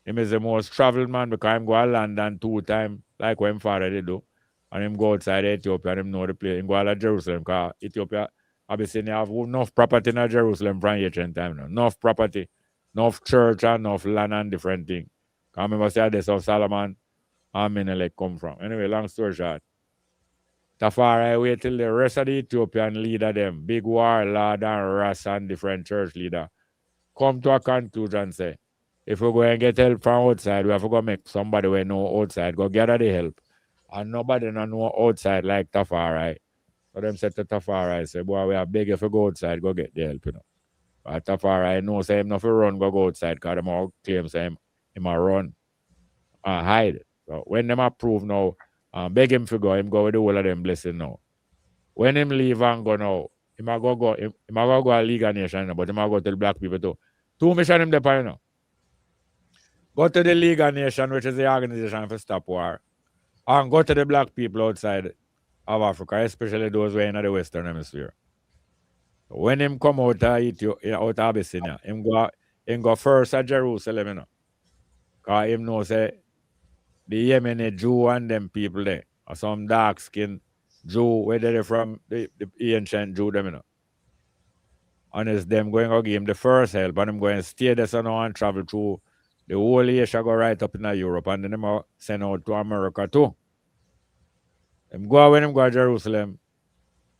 him is the most traveled man because him go to London 2 times, like when him father did do. And him go outside Ethiopia and him know the place. Him go to Jerusalem because Ethiopia, obviously, they have enough property in Jerusalem from ancient time now. Enough property, enough church and enough land and different things. I remember say this of Solomon and Menelik come from. Anyway, long story short. Tafari wait till the rest of the Ethiopian leader them, big warlord and Ras and different church leader, come to a conclusion and say, if we go and get help from outside, we have to go make somebody we know outside, go gather the help. And nobody no know outside like Tafari. So them said to Tafari, say, boy, we are big if we go outside, go get the help, you know. But Tafari know say him not for run, go outside, because them all claim say him a run and hide. So when them approve now, beg him to go, him go with the whole of them blessing now. When him leave and go now, him a go a League of Nations, but him a go tell black people too. 2 mission him there, you know. Go to the League of Nations, which is the organization for stop war, and go to the black people outside of Africa, especially those who are in the Western Hemisphere. When him come out of Ethiopia, out of Abyssinia, him go first at Jerusalem, you know. Because him know say the Yemeni Jew and them people there, or some dark skin Jew, where they're from, the ancient Jew, them, you know. And it's them going to give him the first help, and him going to stay there so now and travel through the whole Asia, go right up in Europe, and then him send out to America too. Him go when him go to Jerusalem,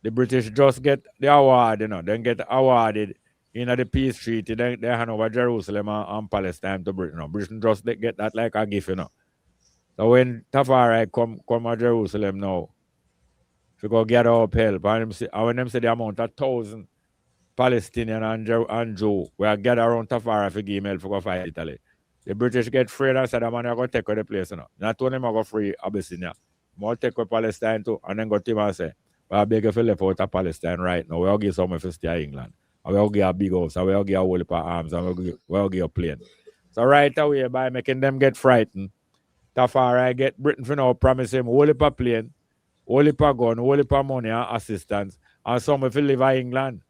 the British just get the award, you know, then get awarded in the peace treaty, then they hand over Jerusalem and Palestine to Britain. You know. Britain just get that like a gift, you know. So when Tafari come to Jerusalem now, if you go get up help, and when them say the amount of 1,000 Palestinian and Jew, we are gather around Tafari for give him help to go fight Italy. The British get afraid and said, man, you're going to take away the place, you know. Not only am I going to free Abyssinia, more take away Palestine too, and then go to him and say, well, I beg you to left out of Palestine right now. We'll give someone to stay in England. And we'll give a big house, and we'll give a whole heap of arms, and we'll give a plane. So right away, by making them get frightened, Tafari get Britain for now promise him whole heap of plane, whole heap of gun, whole heap of money and assistance, and some if he live in England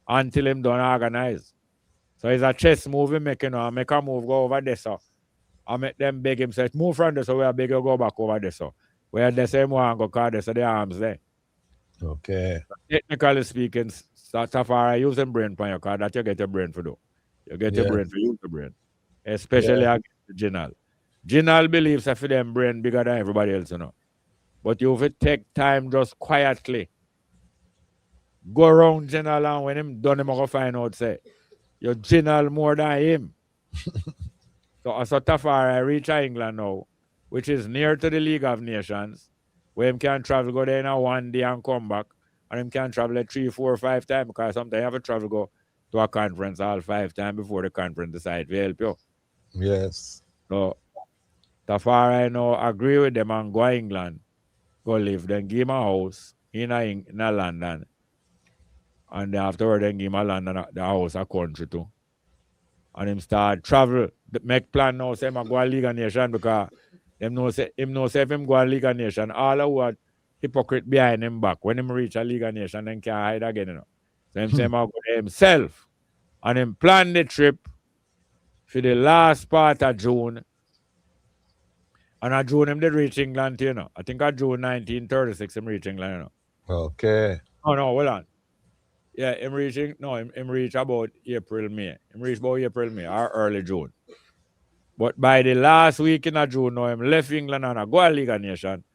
until him done organize. So it's a chess move he make, you know, and make a move go over there, so. And make them beg him, say, move from there, so we are beg you go back over there, so. Where the same one go call there, so the arms there. Okay. Technically speaking, Tafari using brain for your car, that you get your brain for do. You get your brain for use the brain. Especially against the Ginal. Ginal believes that for them brain bigger than everybody else, you know. But you have to take time just quietly. Go around Ginal, and when him done, him go find out, say, you're Ginal more than him. So Tafari reach England now, which is near to the League of Nations, where him can travel go there in a 1 day and come back, and him can travel 3, 4, 5 times, because sometimes you have to travel go to a conference all 5 times before the conference decide to help you. Yes. So Tafari now agree with them and go to England, go live, then give him a house in London, and then afterward then give him a London the house a country too. And him start travel, make plan now, say him go to League of Nations, because him know say if him go to League of Nations, all of what hypocrite behind him back, when him reach a League of Nations, then can't hide again, you know. So him say him go there himself, and him plan the trip for the last part of June. And at June him did reach England, you know. I think at June 1936 him reach England, you know. Okay. Oh no, hold on. Yeah, him reach about April, May. Him reach about April, May, or early June. But by the last week in June, now him left England and go to League of Nations.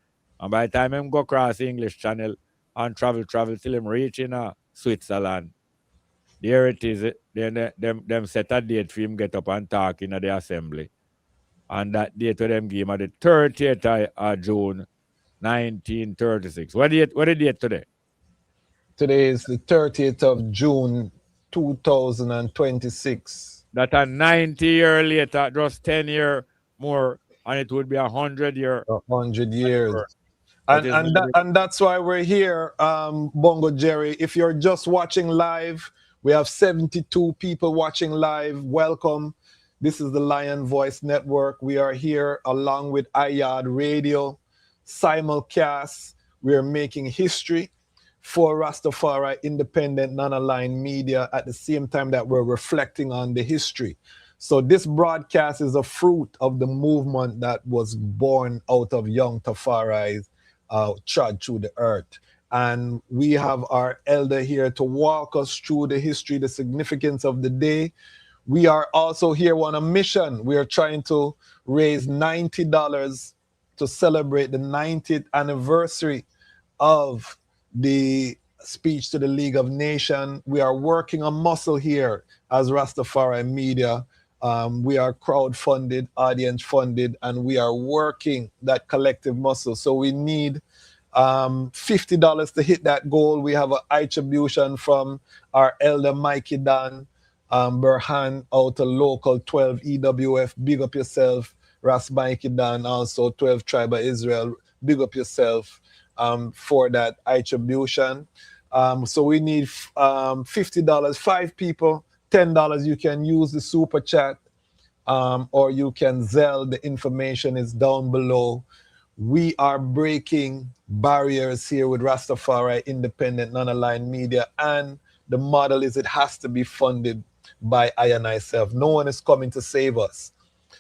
And by the time him go across the English Channel and travel till him reach in Switzerland, there it is. Then them set a date for him get up and talk in the assembly. And that date to them give him the 30th of June, 1936. What the date today? Today is the 30th of June, 2026. That a 90 year later, just 10 year more, and it would be 100 year. 100 years. And that's why we're here, Bongo Jerry. If you're just watching live, we have 72 people watching live. Welcome. This is the Lion Voice Network. We are here along with iYard Radio, simulcast. We are making history for Rastafari independent, non-aligned media at the same time that we're reflecting on the history. So this broadcast is a fruit of the movement that was born out of young Tafari's trod through the earth. And we have our elder here to walk us through the history, the significance of the day. We are also here on a mission. We are trying to raise $90 to celebrate the 90th anniversary of the speech to the League of Nations. We are working a muscle here as Rastafari Media. We are crowd-funded, audience-funded, and we are working that collective muscle. So we need $50 to hit that goal. We have an attribution from our elder Mikey Dan Burhan out of local 12 EWF. Big up yourself, Ras Mikey Dan, also 12 Tribe of Israel. Big up yourself for that attribution. So we need $50, 5 people, $10. You can use the super chat or you can Zelle. The information is down below. We are breaking barriers here with Rastafari independent, non-aligned media, and the model is it has to be funded by I and myself. No one is coming to save us.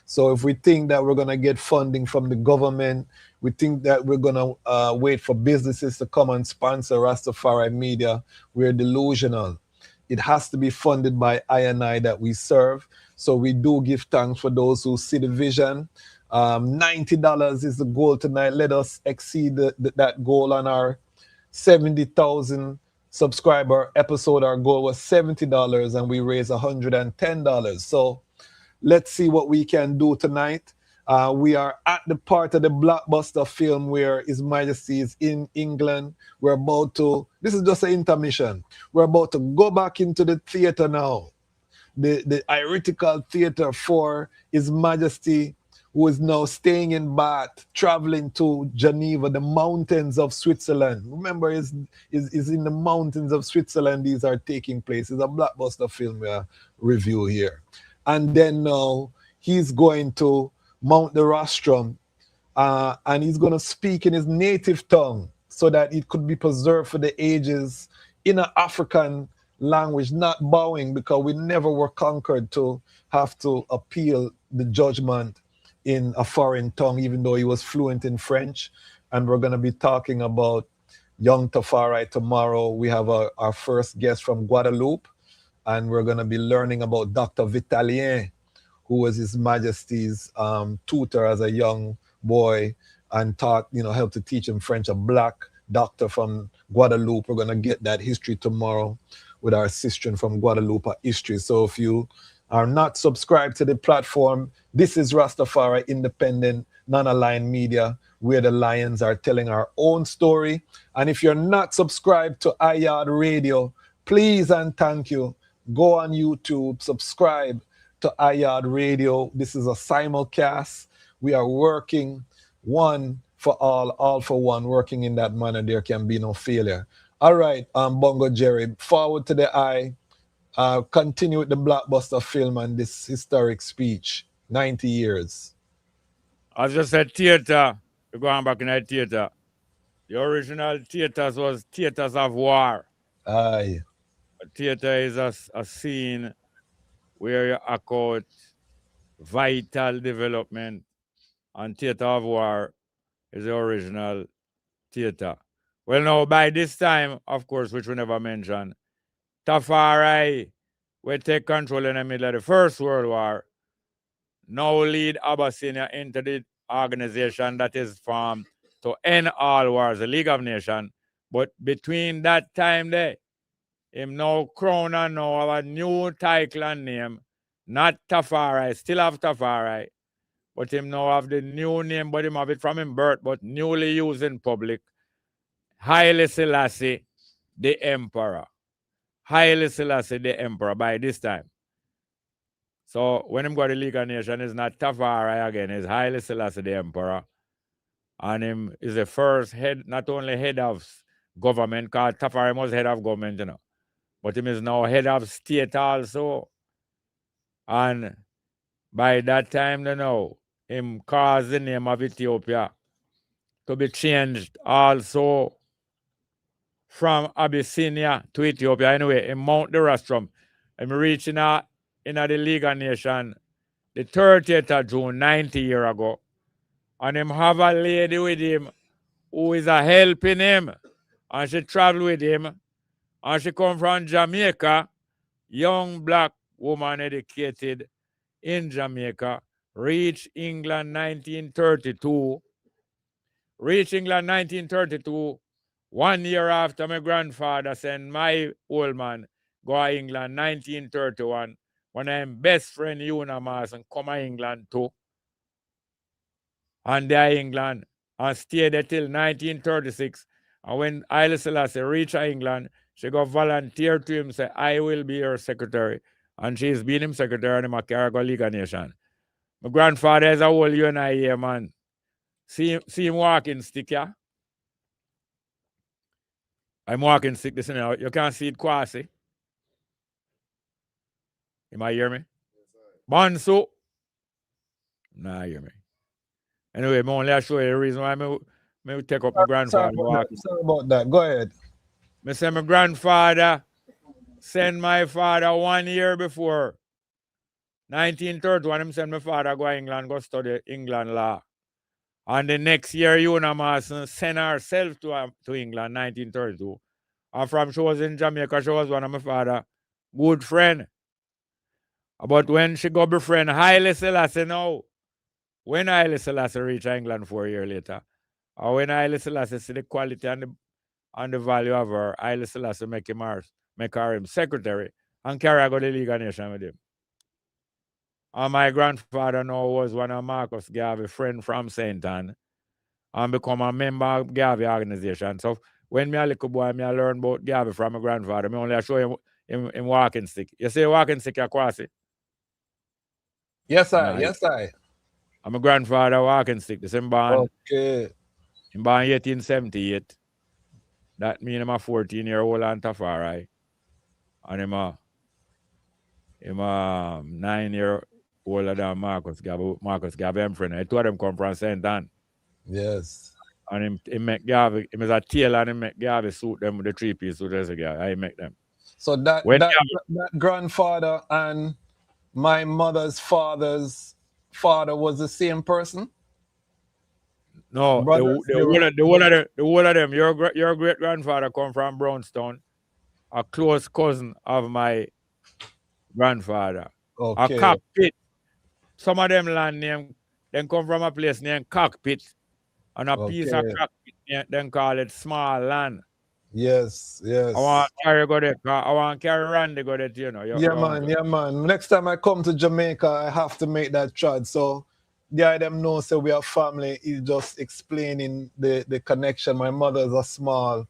So if we think that we're going to get funding from the government, we think that we're going to wait for businesses to come and sponsor Rastafari Media, we're delusional. It has to be funded by I and I that we serve. So we do give thanks for those who see the vision. $90 is the goal tonight. Let us exceed that goal on our 70,000 subscriber episode. Our goal was $70 and we raised $110. So let's see what we can do tonight. We are at the part of the blockbuster film where His Majesty is in England. We're about to, this is just an intermission. We're about to go back into the theater now. The heretical theater for His Majesty, who is now staying in Bath, traveling to Geneva, the mountains of Switzerland. Remember, is in the mountains of Switzerland these are taking place. It's a blockbuster film review here. And then now he's going to mount the rostrum and he's going to speak in his native tongue so that it could be preserved for the ages in an African language, not bowing, because we never were conquered to have to appeal the judgment in a foreign tongue, even though he was fluent in French. And we're going to be talking about young Tafari tomorrow. We have our first guest from Guadeloupe, and we're going to be learning about Dr. Vitalien, who was His Majesty's tutor as a young boy and taught, helped to teach him French, a black doctor from Guadeloupe. We're going to get that history tomorrow with our sister from Guadeloupe history. So if you are not subscribed to the platform, this is Rastafari independent, non-aligned media, where the lions are telling our own story. And if you're not subscribed to iYard Radio, please and thank you, go on YouTube, subscribe to iYard Radio. This is a simulcast. We are working one for all for one, working in that manner. There can be no failure. All right, Bongo Jerry, forward to the eye. Continue with the blockbuster film and this historic speech, 90 years. As you said, theater, we're going back in the theater. The original theaters was theaters of war. Aye. A theater is a scene where you accord vital development, and theater of war is the original theater. Well, now, by this time, of course, which we never mentioned, Tafari will take control in the middle of the First World War, now lead Abyssinia into the organization that is formed to end all wars, the League of Nations. But between that time there, him now crown and now have a new title and name, not Tafari, still have Tafari, but him now have the new name, but him have it from him birth, but newly used in public. Haile Selassie, the Emperor. Haile Selassie, the Emperor, by this time. So when him go to the League of Nations, it's not Tafari again, it's Haile Selassie, the Emperor. And him is the first head, not only head of government, because Tafari was head of government, you know, but him is now head of state also. And by that time, you know, him caused the name of Ethiopia to be changed also from Abyssinia to Ethiopia. Anyway, in Mount the Rostrum, I'm reaching out in the League of Nations the 30th of June, 90 years ago. And him have a lady with him who is a helping him. And she travel with him. And she come from Jamaica, young black woman educated in Jamaica, reached England 1932. Reached England 1932, 1 year after my grandfather sent my old man go to England 1931, when I'm best friend Unamas and come to England too. And there England and stayed there till 1936. And when Haile Selassie reached England, she got volunteer to him, say, I will be your secretary. And she's been him secretary in the Cargo League of Nations. My grandfather is a whole UNIA man. See him walking stick, yeah? I'm walking stick, listen now. You can't see it quasi. You might hear me? Bonso. Nah, hear me. Anyway, I'm only show you the reason why I take up my grandfather. Sorry about that. Go ahead. I say my grandfather sent my father 1 year before. 1931, him sent my father go to England, go study England law. And the next year, Una Mason sent herself to England, 1932. And from she was in Jamaica, she was one of my father's good friend. But when she got befriend Haile Selassie now, when Haile Selassie reached England 4 years later, or when Haile Selassie see the quality and the value of her, Haile Selassie make her him secretary and carry her go to the League of Nations with him. And my grandfather now was one of Marcus Garvey friend from St. Anne and become a member of Garvey organization. So when me a little boy, me I learn about Garvey from my grandfather. Me only show him walking stick. You see walking stick, Akwasi? Yes, I. Yes, I. I'm my grandfather walking stick. The same born. Okay. Him born 1878. That mean I'm a 14-year-old and Tafari. And him a 9 year older than Marcus Garvey, I'm friend. I two of them come from St. Anne. Yes. And him make Garvey, him is a tailor and him make Garvey suit them with the 3-piece suit as a guy. I make them. So that grandfather and my mother's father's father was the same person? No, the whole of them. Your great grandfather come from Brownstown, a close cousin of my grandfather. Okay. A cockpit. Some of them land name, then come from a place named Cockpit. And a piece of cockpit, then call it Small Land. Yes, yes. I want carry go there. I want carry Randy go there, you know. Yeah, man. Next time I come to Jamaica, I have to make that trod. So the them know so we are family is just explaining the connection. My mother's a small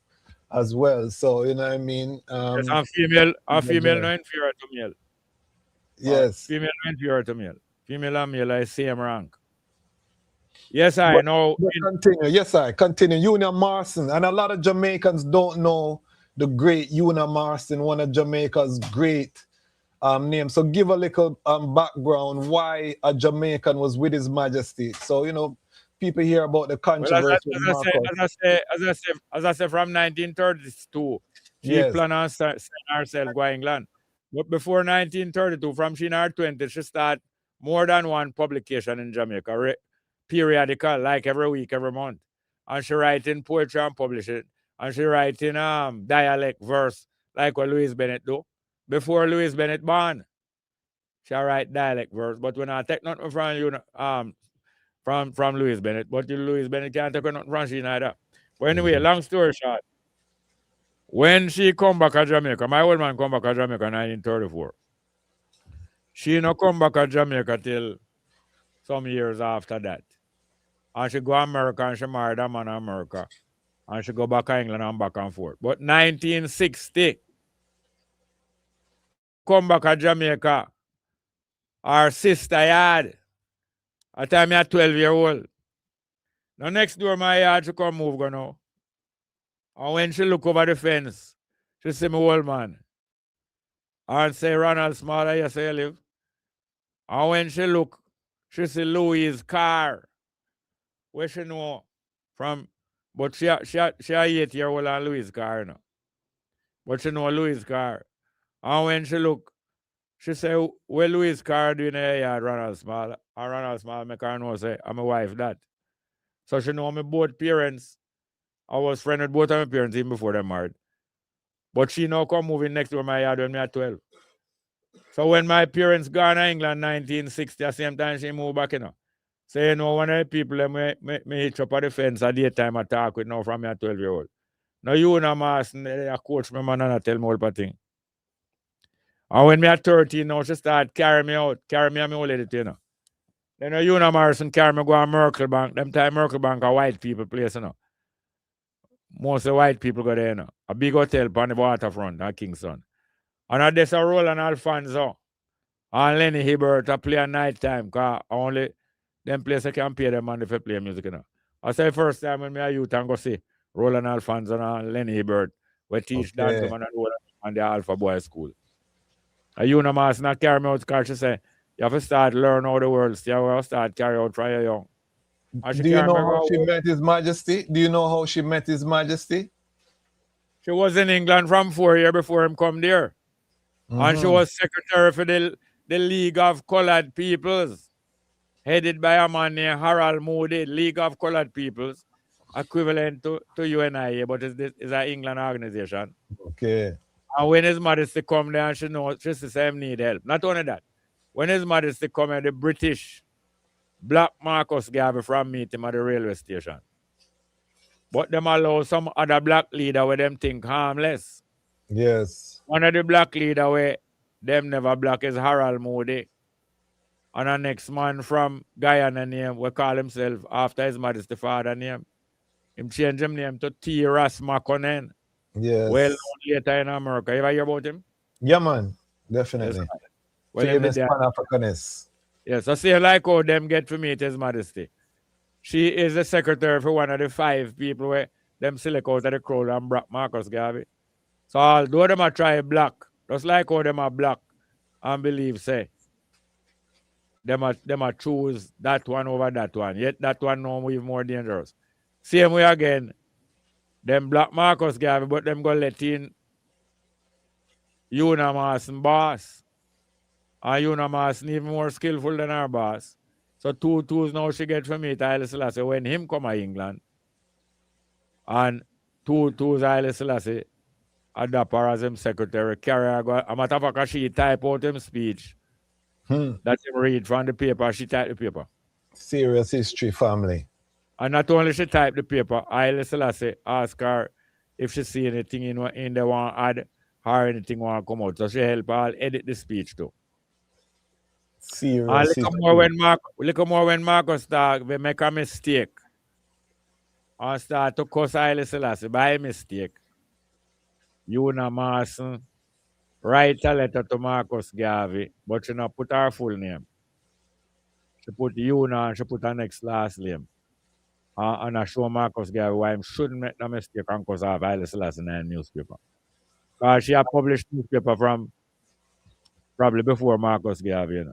as well. So you know what I mean? Yes, and female no inferior to male. Yes. Female no inferior to male. Female and male are same rank. Yes, I know. Continue. Yes, I continue. Una Marston. And a lot of Jamaicans don't know the great Una Marston, one of Jamaica's great names. So give a little background why a Jamaican was with His Majesty. So, you know, people hear about the controversy. Well, as I said, from 1932, she planned on sending herself to England. But before 1932, from she in her 20s, she started more than one publication in Jamaica, periodical, like every week, every month. And she writing poetry and publish it. And she writing dialect verse, like what Louis Bennett do. Before Louis Bennett born, she write dialect verse. But when I take nothing from you, from Louis Bennett, but Louis Bennett can't take nothing from she neither. But anyway, long story short, when she come back to Jamaica, my old man come back to Jamaica in 1934. She no come back to Jamaica till some years after that. And she go to America and she married a man in America. And she go back to England and back and forth. But 1960, come back to Jamaica, our sister had, at the time I 12-year-old, Now next door my yard, she come move go now. And when she look over the fence, she see me old man. And say, Ronald Small, you say you live? And when she look, she see Louis' car. Where she know from, but she a 8-year-old on Louis' car now. But she know Louis' car. And when she look, she say, where Louis' car doing in the yard, Ronald Small? And Ronald Small make her know, say, I'm my wife that. So she know me both parents. I was friend with both of my parents even before they married. But she now come moving next door my yard when me at 12. So when my parents gone to England 1960, at the same time she moved back, So you know one of the people that me hitch up at the fence at daytime I talk with now from me at 12-year-old. Now you know mass they coach me man and I tell me all thing. And when me at 13 now she start carry me out, carry me and my old lady, Then you know Morrison carry me go on Merkel Bank. Them time Merkel Bank a white people place, Most of the white people go there, A big hotel on the waterfront at Kingston. And I just a Roland Alfonso and Lenny Hibbert to play at night time because only them places can pay them money for play music. I say first time when me a youth and go see Roland Alfonso and Lenny Hibbert we teach dance man and the Alpha Boy School. And you know mass not carry me out because she say you have to start learn how the world see how start carry out from young. Do you know how she met His Majesty? Do you know how she met His Majesty? She was in England from 4 years before him come there. And she was secretary for the League of Colored Peoples, headed by a man named Harold Moody, League of Colored Peoples, equivalent to UNIA, but it's an England organization. Okay. And when His Majesty come there, and she knows she says need help. Not only that, when His Majesty come here, the British block Marcus Garvey from meet him at the railway station. But them allow some other black leader where them think harmless. Yes. One of the black leader where them never black is Harold Moody. And the next man from Guyana name, we call himself after His Majesty father name. Him change him name to T. Ross McConnell. Yes. Well known later in America. You ever hear about him? Yeah, man. Definitely. Yes, well, famous Pan-Africanist. Yes, so see like how them get to meet His Majesty. She is the secretary for one of the 5 people where them select out of the crowd and brought Marcus Garvey. So although them are try black, just like how them are black and believe say, them are choose that one over that one. Yet that one no even more dangerous. Same way again, them black Marcus Garvey, but them go let in Una Marson boss. And Una Marson even more skillful than our boss. So 2 twos now she get from me to Haile Selassie when him come to England. And 2 twos Haile Selassie adopt her as him secretary, carry her go. A matter of fact, she type out him speech. That him read from the paper, she type the paper. Serious history family. And not only she type the paper, Haile Selassie ask her if she see anything in the one add or anything want come out. So she help her edit the speech too. Serious and history. Little more when Marcus start, we make a mistake. And start to cuss Haile Selassie by mistake. Una Marson write a letter to Marcus Garvey, but she not put her full name. She put Una and she put her next last name. And I show Marcus Garvey why I shouldn't make the mistake and cause of Haile Selassie in the newspaper. Because she had published newspaper from probably before Marcus Garvey,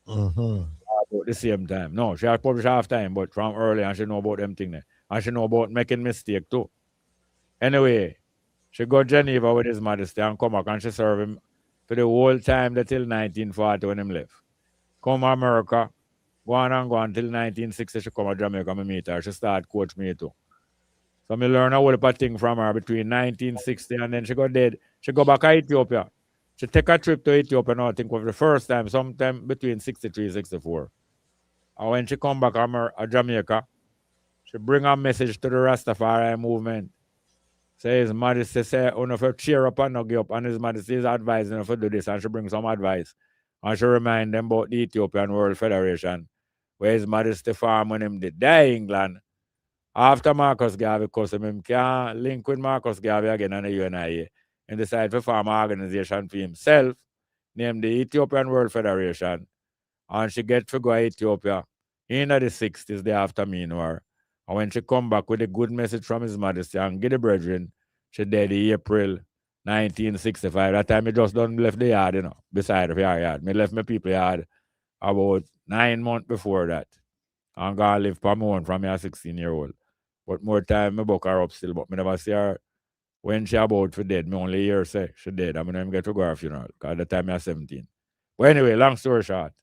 About the same time. No, she had published half time, but from early and she know about them thing there. And she know about making mistake too. Anyway, she go Geneva with His Majesty and come back and she serve him for the whole time till 1940 when him left. Come America, go on till 1960 she come to Jamaica, me meet her. She start coach me too. So me learn a whole heap of thing from her between 1960 and then she go dead. She go back to Ethiopia. She take a trip to Ethiopia now, I think for the first time, sometime between 63 and 64. And when she come back to Jamaica, she bring a message to the Rastafari movement. Say His Majesty say, if you cheer up and not give up, and His Majesty is advising if you do this, and she bring some advice. And she remind them about the Ethiopian World Federation, where His Majesty farm when him did die in England. After Marcus Garvey cuss him can't link with Marcus Garvey again and the UNIA. And decide to form an organization for himself, named the Ethiopian World Federation. And she get to go to Ethiopia in the 60s, the after mean war. And when she come back with a good message from His Majesty and get the brethren, she dead in April 1965. That time I just done left the yard, beside of your yard. Me left my people yard about 9 months before that. And go live for my own from your 16-year-old. But more time, me book her up still, but me never see her when she about for dead. Me only hear say she dead. I mean, I get to go to her funeral, because at the time I 17. But anyway, long story short,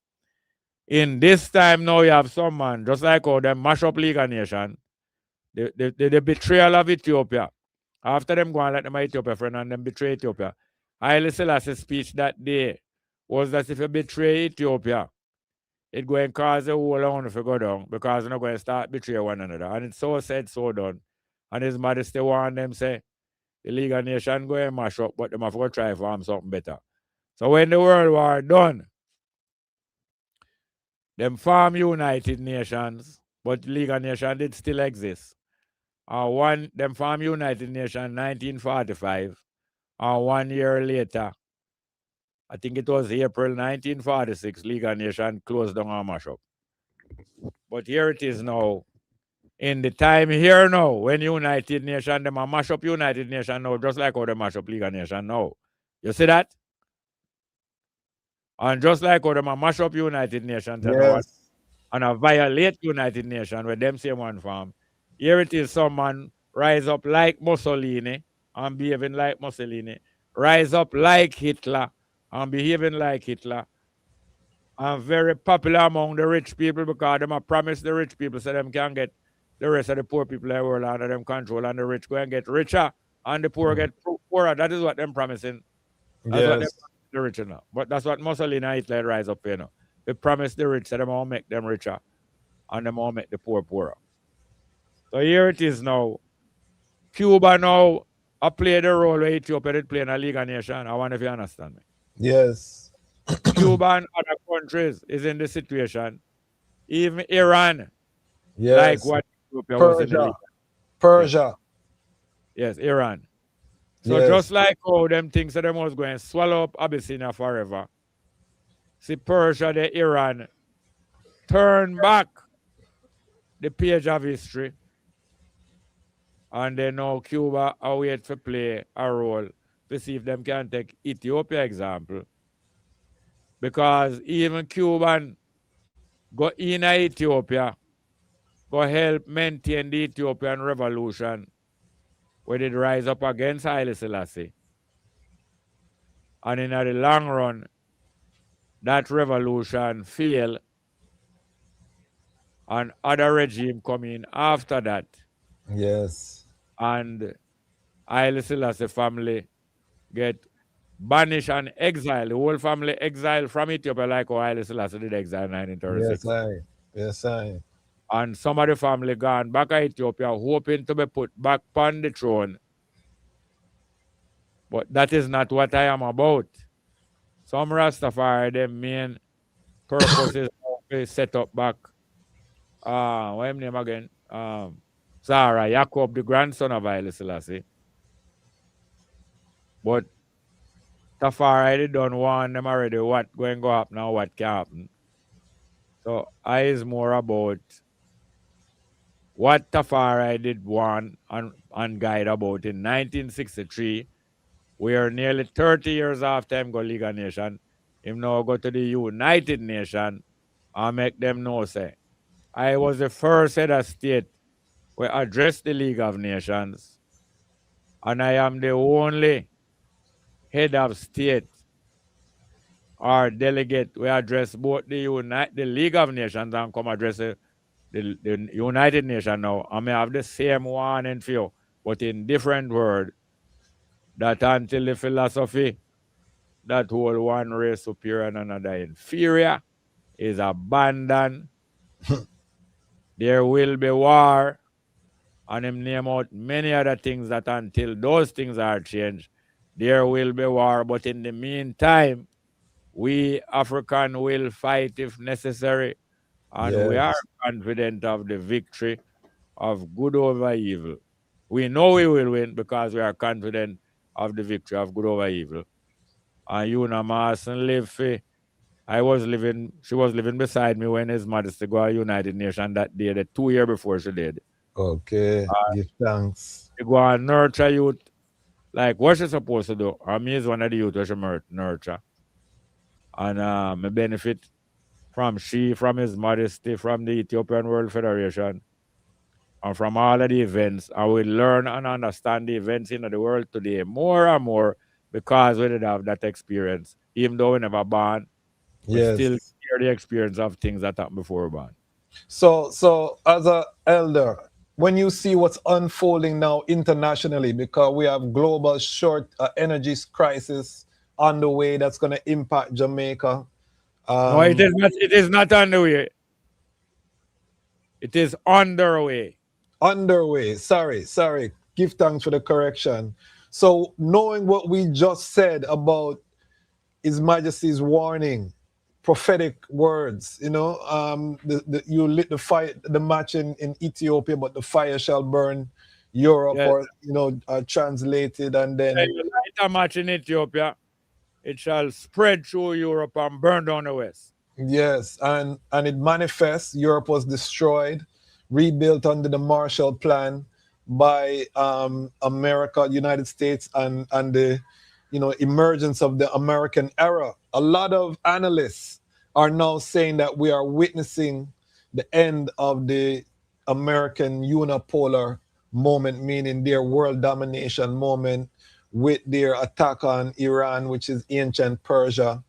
in this time now you have some man, just like how them mash up League of Nations, the betrayal of Ethiopia. After them go and let them Ethiopia friend and them betray Ethiopia. Haile Selassie's speech that day was that if you betray Ethiopia, it going to cause the whole round to go down, because you're not going to start betray one another. And it's so said, so done. And His Majesty warned them, say, the League of Nations go and mash up, but them have to try to form something better. So when the World War done, them form United Nations, but League of Nations did still exist. Them form United Nations 1945, and 1 year later, I think it was April 1946, League of Nations closed down and mash up. But here it is now, in the time here now, when United Nations, them a mash up United Nations now, just like how they mash up League of Nations now. You see that? And just like how them a mash up United Nations and a violate United Nations with them same one farm. Here it is, someone rise up like Mussolini and behaving like Mussolini, rise up like Hitler and behaving like Hitler, and very popular among the rich people, because them a promise the rich people so them can get the rest of the poor people in the world under them control, and the rich go and get richer and the poor get poorer. That is what them promising. That's what them promising the rich now. But that's what Mussolini and Hitler rise up here now. They promise the rich so them all make them richer and them all make the poor poorer. So here it is now. Cuba now I play the role where Ethiopia did play in a League of Nations. I wonder if you understand me. Yes. Cuba and other countries is in this situation. Even Iran, like what Ethiopia was in the League. Persia. Yes, Iran. So just like how them things that them was going to swallow up Abyssinia forever. See, Persia, the Iran, turn back the page of history. And then now Cuba are wait to play a role to see if them can take Ethiopia example. Because even Cuban go in Ethiopia, go help maintain the Ethiopian revolution, where it rise up against Haile Selassie. And in the long run, that revolution fail, and other regime come in after that. Yes. And Haile Selassie family get banished and exiled. The whole family exiled from Ethiopia, like how Haile Selassie did exile in 1936. Yes, I. And some of the family gone back to Ethiopia, hoping to be put back on the throne. But that is not what I am about. Some Rastafari, their main purpose is to set up back, what's his name again? Zara Jacob, the grandson of Haile Selassie. But Tafari, they don't want them already what going to happen now, what can happen. So I is more about what Tafari did want and guide about in 1963. We are nearly 30 years after him go League of Nations. Him now go to the United Nations and make them know, say, I was the first head of state who addressed the League of Nations, and I am the only head of state or delegate who address both the League of Nations and come address the United Nations now. I may have the same warning for you, but in different word, that until the philosophy that whole one race superior and another inferior is abandoned, there will be war, and him name out many other things that until those things are changed, there will be war. But in the meantime, we African will fight if necessary, and we are confident of the victory of good over evil. We know we will win because we are confident of the victory of good over evil. And you know, Marson live for, she was living beside me when His Majesty go to United Nations that day, the 2 years before she did. Okay, give thanks. You go and nurture youth. Like what you supposed to do. I mean, is one of the youth which you nurture. And me benefit from his modesty, from the Ethiopian World Federation, and from all of the events. I will learn and understand the events in the world today more and more because we did have that experience. Even though we never born, we still Yes. hear the experience of things that happened before we born. So as a elder, when you see what's unfolding now internationally, because we have global short energy crisis on the way that's going to impact Jamaica. No, it is not. It is not on the way. It is underway. Underway. Sorry. Give thanks for the correction. So knowing what we just said about His Majesty's warning, prophetic words, you know, you lit the fire, the match in Ethiopia, but the fire shall burn Europe, Yes. or translated, and then You light a match in Ethiopia, it shall spread through Europe and burn down the West. yes, and it manifests. Europe was destroyed, rebuilt under the Marshall Plan by America, United States, and the emergence of the American era. A lot of analysts are now saying that we are witnessing the end of the American unipolar moment, meaning their world domination moment, with their attack on Iran, which is ancient Persia.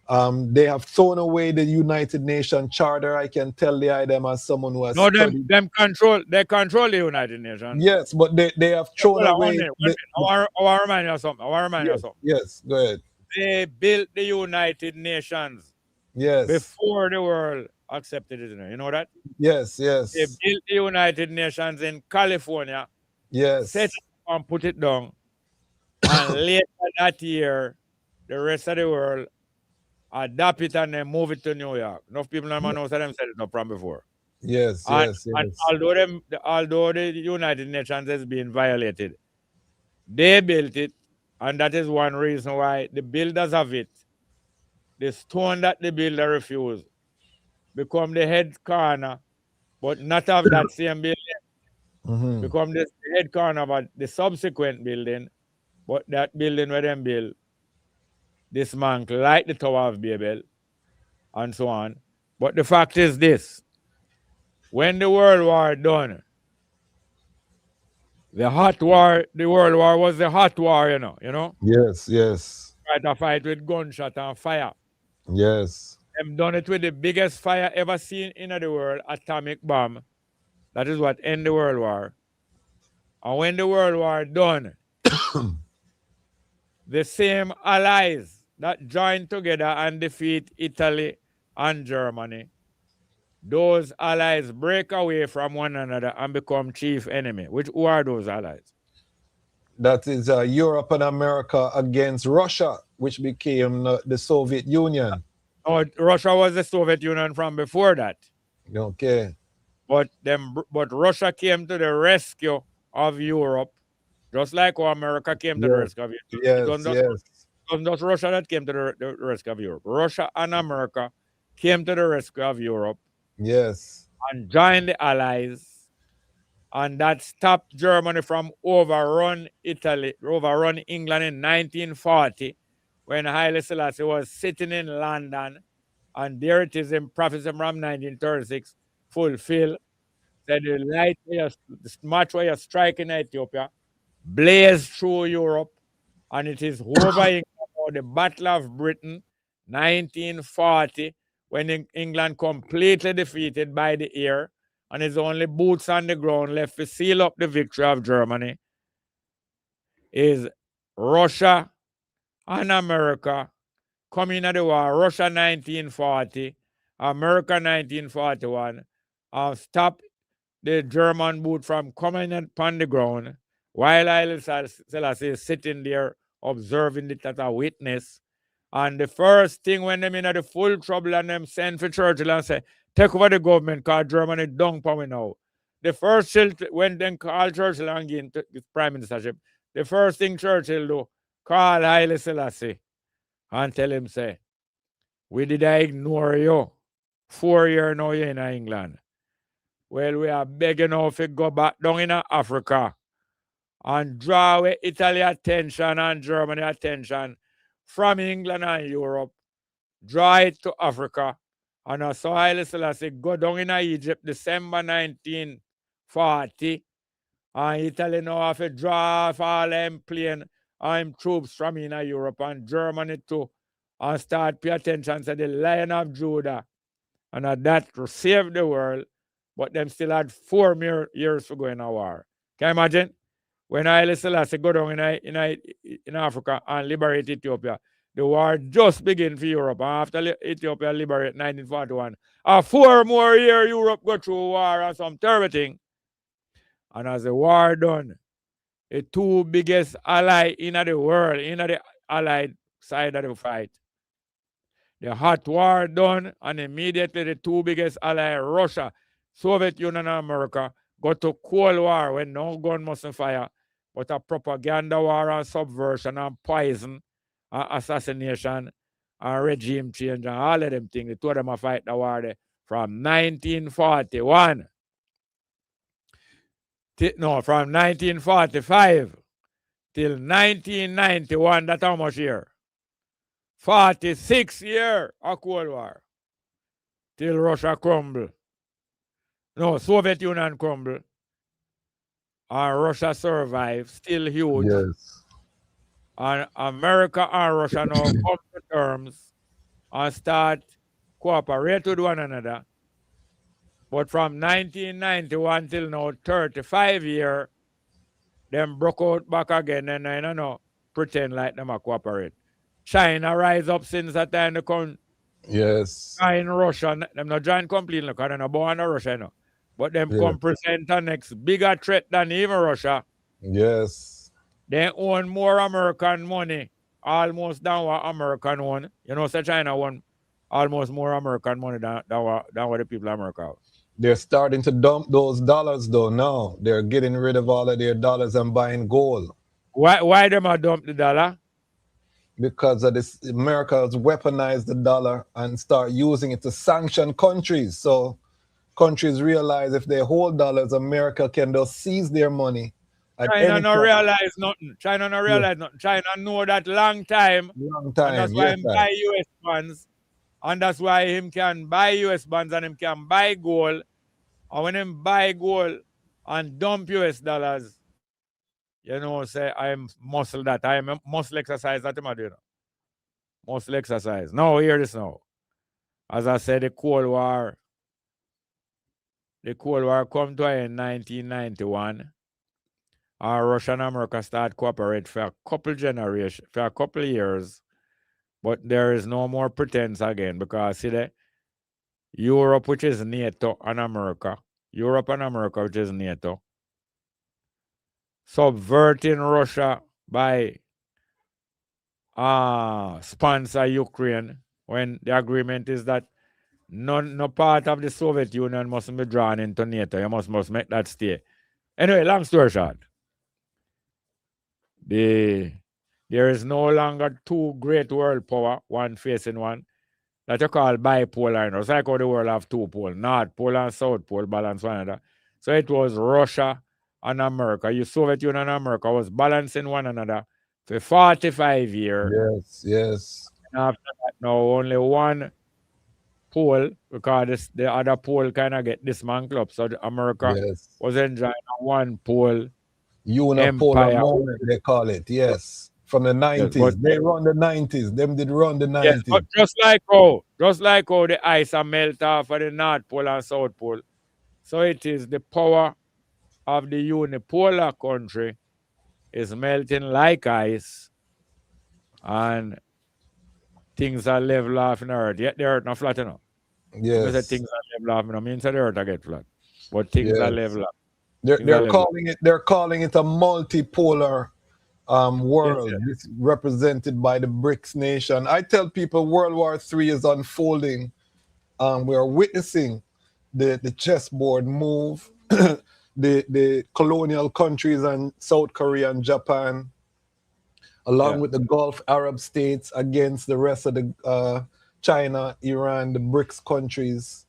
They have thrown away the United Nations Charter. I can tell them as someone who has studied. They control the United Nations. Yes, but they have thrown away. I want to remind you of something. Yes, go ahead. They built the United Nations. Yes. Before the world accepted it. You know that? Yes. They built the United Nations in California. Yes. Set it and put it down. And later that year, the rest of the world adapt it and then move it to New York. Enough people know that them set it up from before. Yes. And although the United Nations is being violated, they built it, and that is one reason why the builders of it, the stone that the builder refused, become the head corner, but not of that same building. Become the head corner of the subsequent building, but that building where them build, dismantle like the Tower of Babel, and so on. But the fact is this: when the World War done, the World War was the hot war, you know. Yes. Try to fight with gunshot and fire. Yes. Them done it with the biggest fire ever seen in the world, atomic bomb. That is what ended the World War. And when the World War done, the same allies that joined together and defeat Italy and Germany, those allies break away from one another and become chief enemy. Who are those allies? That is Europe and America against Russia, which became the Soviet Union. Oh, Russia was the Soviet Union from before that. Okay. But Russia came to the rescue of Europe, just like how America came to the rescue of Europe. Yes. It was just Russia that came to the rescue of Europe. Russia and America came to the rescue of Europe. Yes. And joined the Allies. And that stopped Germany from overrun England in 1940, when Haile Selassie was sitting in London. And there it is in prophecy from 1936, fulfilled. That the march where you strike in Ethiopia blazed through Europe, and it is over the Battle of Britain, 1940, when England completely defeated by the air, and it's only boots on the ground left to seal up the victory of Germany, is Russia and America coming at the war. Russia 1940, America 1941, stop the German boot from coming upon the ground, while Haile Selassie is sitting there observing it as a witness. And the first thing when them in the full trouble and them send for Churchill and say, take over the government because Germany don't power now. The first when them call Churchill and give him the prime ministership, the first thing Churchill do, call Haile Selassie and tell him, say, we did I ignore you. 4 years now you're in England. Well, we are begging now if we go back down in Africa and draw away Italy attention and Germany attention from England and Europe, draw it to Africa. And so Haile Selassie go down in Egypt December 1940, and Italy now have to draw off all them plane and troops from in Europe and Germany too, and start pay attention to the Lion of Judah. And that saved the world, but them still had 4 more years to go in a war. Can you imagine? When Haile Selassie go down in Africa and liberate Ethiopia, the war just begin for Europe. And after Ethiopia liberate 1941, 4 more years Europe go through war and some terrible thing. And as the war done, the 2 biggest allies in the world, in the allied side of the fight, the hot war done, and immediately the 2 biggest allies, Russia, Soviet Union, and America, go to Cold War when no gun mustn't fire, but a propaganda war and subversion and poison and assassination and regime change and all of them things. The 2 of them are fight the war there from 1941. From 1945 till 1991. That's how much year? 46 years of Cold War. Till Russia crumble. No, Soviet Union crumble. And Russia survive, still huge. Yes. And America and Russia now come to terms and start cooperate with one another. But from 1991 till now, 35 years, them broke out back again and I don't know, pretend like them are cooperate. China rise up since that time to come. Yes. Join Russia, them not join completely because they're not born in Russia, no. But them come present a next bigger threat than even Russia. Yes. They own more American money, almost than what American own. You know, so China own almost more American money than what the people of America have. They're starting to dump those dollars though now. They're getting rid of all of their dollars and buying gold. Why them a dump the dollar? Because of this, America has weaponized the dollar and start using it to sanction countries. So countries realize if they hold dollars, America can just seize their money. China not realize nothing. China not realize nothing. China know that long time. Long time. And that's why him buy US bonds. And that's why him can buy US bonds and him can buy gold. And when him buy gold and dump US dollars, you know, say I'm muscle that. I'm a muscle exercise that him a do. Muscle exercise. Now hear this now. As I said, the Cold War come to an end in 1991. Russia and America start cooperate for a couple generations, for a couple years. But there is no more pretense again because see the Europe, which is NATO, and America, which is NATO, subverting Russia by sponsor Ukraine when the agreement is that no part of the Soviet Union must be drawn into NATO. You must make that stay. Anyway, long story short, there is no longer 2 great world power, one facing one, that you call bipolar. It's like how the world have 2 poles, North Pole and South Pole balance one another. So it was Russia and America. The Soviet Union and America was balancing one another for 45 years. Yes. And after that, now only one pole, because the other pole kind of get dismantled. So America was enjoying a one pole unipolar moment, they call it. Yes. From the 90s. Yes, they run the 90s. Them did run the 90s. Yes, but just like how the ice are melt off of the North Pole and South Pole. So it is the power of the unipolar country is melting like ice, and things are level off in the earth. Yet the earth not flat enough. Yes. Because things are level off, I mean the earth I get flat. But things are level up. They're calling it a multipolar world. It's represented by the BRICS nation. I tell people World War III is unfolding. We are witnessing the chessboard move. the colonial countries and South Korea and Japan, along with the Gulf Arab states against the rest of the China, Iran, the BRICS countries.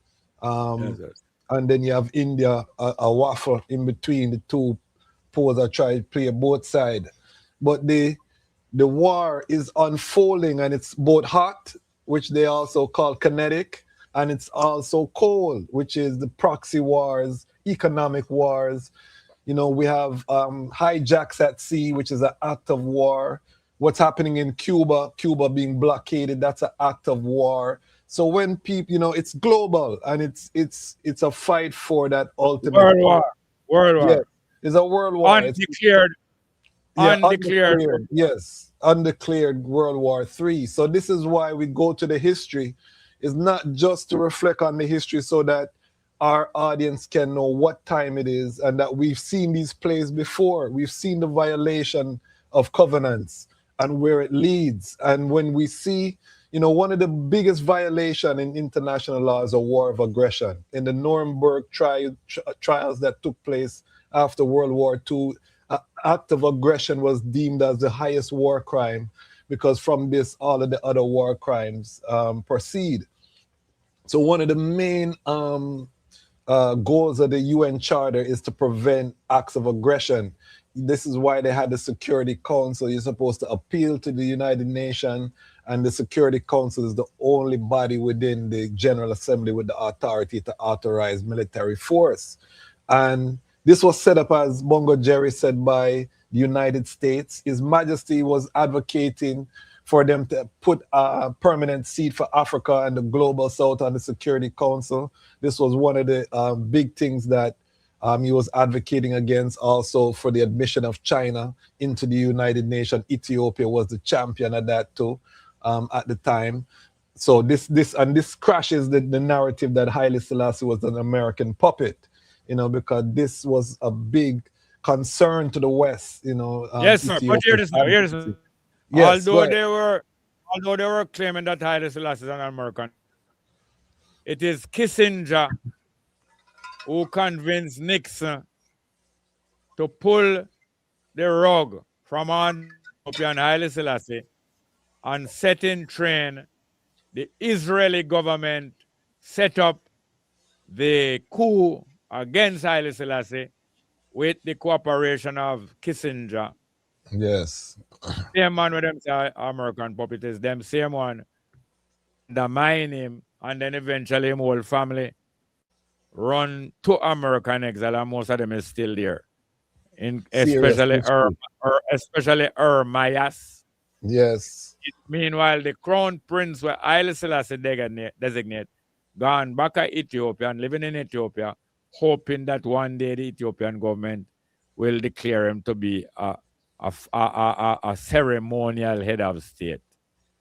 and then you have India, a waffle in between the two poles that try to play both sides. But the war is unfolding, and it's both hot, which they also call kinetic, and it's also cold, which is the proxy wars, economic wars. You know, we have hijacks at sea, which is an act of war. What's happening in Cuba, Cuba being blockaded, that's an act of war. So when people, you know, it's global, and it's a fight for that ultimate World war. World war. Yeah, it's a world war. Undeclared. Undeclared. Yes, undeclared World War III. So this is why we go to the history. It's not just to reflect on the history so that our audience can know what time it is, and that we've seen these plays before. We've seen the violation of covenants and where it leads. And when we see, you know, one of the biggest violation in international law is a war of aggression. In the Nuremberg trials that took place after World War II, act of aggression was deemed as the highest war crime, because from this, all of the other war crimes proceed. So one of the main goals of the UN Charter is to prevent acts of aggression. This is why they had the Security Council. You're supposed to appeal to the United Nations, and the Security Council is the only body within the General Assembly with the authority to authorize military force. And this was set up, as Bongo Jerry said, by the United States. His Majesty was advocating for them to put a permanent seat for Africa and the Global South on the Security Council. This was one of the big things that he was advocating against. Also for the admission of China into the United Nations. Ethiopia was the champion of that too at the time. So this crashes the narrative that Haile Selassie was an American puppet, you know, because this was a big concern to the West, you know. Yes, sir. But here it is now. Here it is now. Yes, although they were claiming that Haile Selassie is an American, it is Kissinger who convinced Nixon to pull the rug from on Ethiopian Haile Selassie and set in train the Israeli government, set up the coup against Haile Selassie with the cooperation of Kissinger. Yes. Same man with them say American puppet is them same one that mine him, and then eventually him whole family run to American exile, and most of them is still there. Especially Mayas. Yes. Meanwhile, the crown prince where Haile Selassie designate gone back to Ethiopia and living in Ethiopia, hoping that one day the Ethiopian government will declare him to be a ceremonial head of state.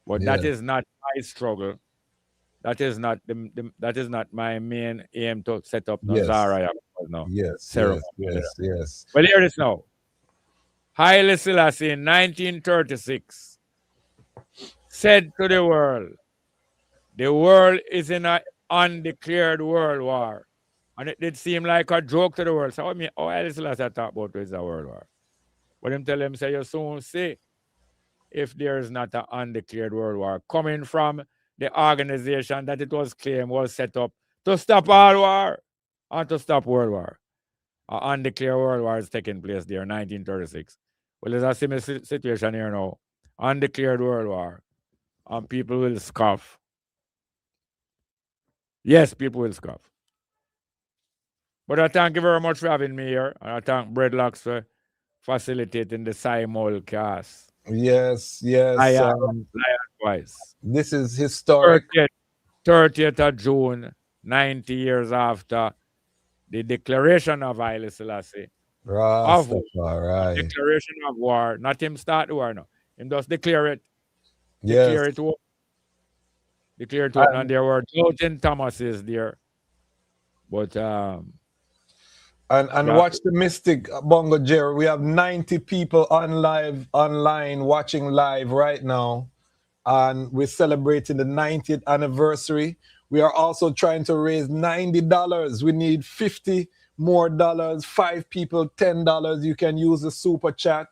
But that is not my struggle. That is not that is not my main aim to set up Nazaraya. No. Yes. Well, here it is now. Haile Selassie in 1936 said to the world is in an undeclared world war. And it did seem like a joke to the world. So, Haile Selassie talk about is a world war. But him tell them, say, you soon see if there is not an undeclared world war coming from the organization that it was claimed was set up to stop all war and to stop world war. An undeclared world war is taking place there in 1936. Well, there's a similar situation here now. Undeclared world war. And people will scoff. Yes, people will scoff. But I thank you very much for having me here. And I thank Breadlocks for facilitating the simulcast. Yes. Lion Voice. This is historic. 30th of June, 90 years after the declaration of Haile Selassie. Rastafari. Declaration of war. Not him start the war, no. Him just declare it. Yes. Declare it. And there were Doubting Thomases there. But and watch the mystic, Bongo Jerry. We have 90 people online watching live right now, and we're celebrating the 90th anniversary. We are also trying to raise $90. We need $50 more. 5 people, $10. You can use the super chat.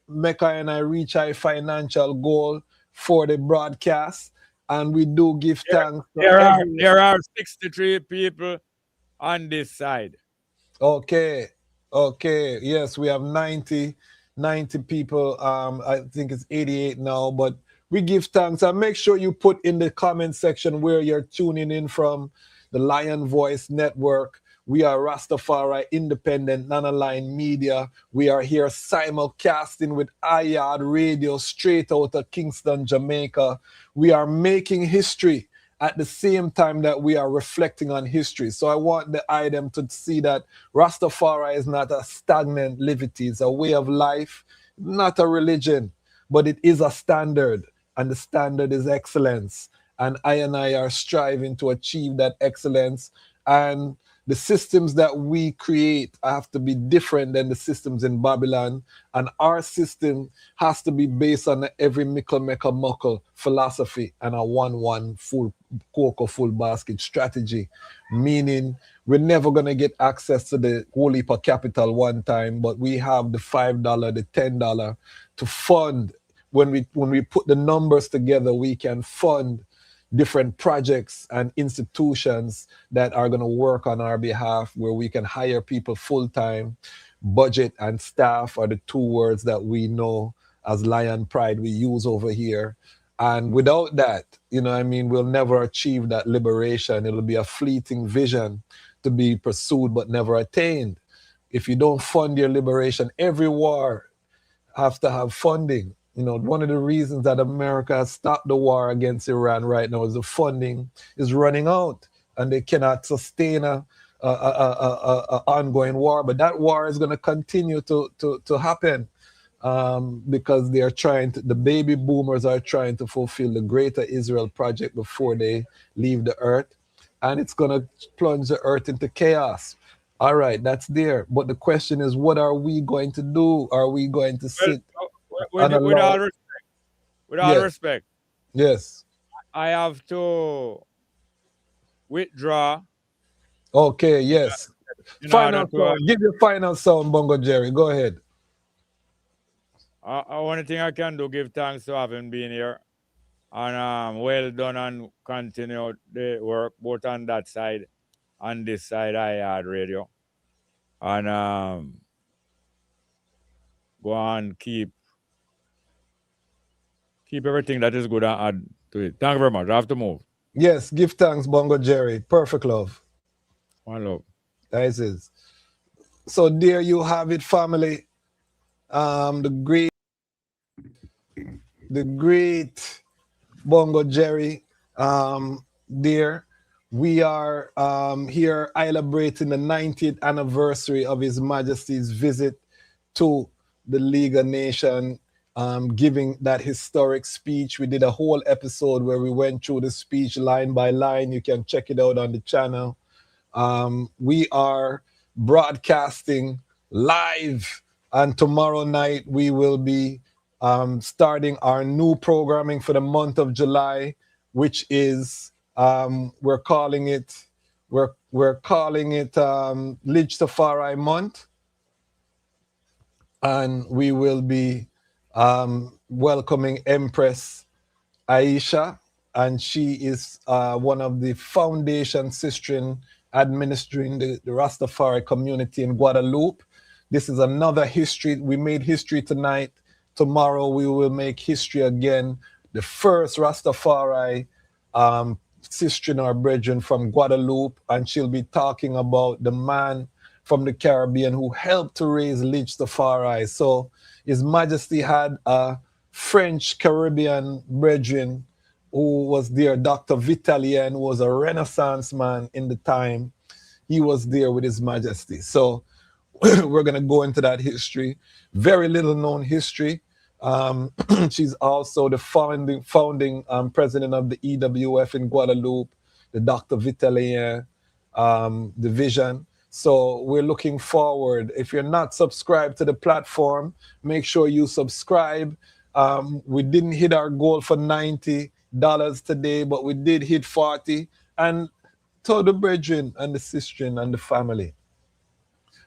Mecca and I reach our financial goal for the broadcast, and we do give thanks. There are 63 people on this side. Okay. Yes, we have 90 people. I think it's 88 now, but we give thanks. And make sure you put in the comment section where you're tuning in from. The Lion Voice Network. We are Rastafari Independent Non-Aligned Media. We are here simulcasting with iYard Radio straight out of Kingston, Jamaica. We are making history at the same time that we are reflecting on history. So I want the item to see that Rastafari is not a stagnant livity. It's a way of life, not a religion, but it is a standard, and the standard is excellence. And I are striving to achieve that excellence. And the systems that we create have to be different than the systems in Babylon. And our system has to be based on every mickle mecca muckle philosophy and a 1-1 full cocoa full basket strategy. Meaning we're never going to get access to the whole heap of capital one time, but we have the $5, the $10 to fund. When we put the numbers together, we can fund different projects and institutions that are going to work on our behalf, where we can hire people full-time. Budget and staff are the two words that we know as Lion Pride we use over here. And without that, we'll never achieve that liberation. It'll be a fleeting vision to be pursued but never attained. If you don't fund your liberation, every war has to have funding. One of the reasons that America has stopped the war against Iran right now is the funding is running out, and they cannot sustain a ongoing war. But that war is going to continue to happen because they are the baby boomers are trying to fulfill the Greater Israel Project before they leave the earth, and it's going to plunge the earth into chaos. All right, that's there. But the question is, what are we going to do? Are we going to sit? With all respect. Yes. I have to withdraw. Okay, yes. Final sound. Give your final sound, Bongo Jerry. Go ahead. Only thing I can do, give thanks to having been here. And well done, and continue the work both on that side and this side, iYard Radio. And go on, keep everything that is good and add to it. Thank you very much. I have to move. Yes, give thanks, Bongo Jerry. Perfect love. One love. That is. So there you have it, family. The great Bongo Jerry. There we are here celebrating the 90th anniversary of His Majesty's visit to the League of Nations. Giving that historic speech. We did a whole episode where we went through the speech line by line. You can check it out on the channel. We are broadcasting live, and tomorrow night we will be starting our new programming for the month of July, which is we're calling it Lidj Tafari Month, and we will be welcoming Empress Aisha, and she is one of the foundation sisters administering the Rastafari community in Guadeloupe. This is another history. We made history tonight. Tomorrow we will make history again. The first Rastafari sister or brethren from Guadeloupe, and she'll be talking about the man from the Caribbean who helped to raise Lidj Tafari. So His Majesty had a French Caribbean brethren who was there, Dr. Vitalien, who was a Renaissance man in the time. He was there with His Majesty. So we're going to go into that history. Very little known history. She's also the founding president of the EWF in Guadeloupe, the Dr. Vitalien division. So we're looking forward. If you're not subscribed to the platform, make sure you subscribe. We didn't hit our goal for $90 today, but we did hit 40. And to the brethren and the sister and the family,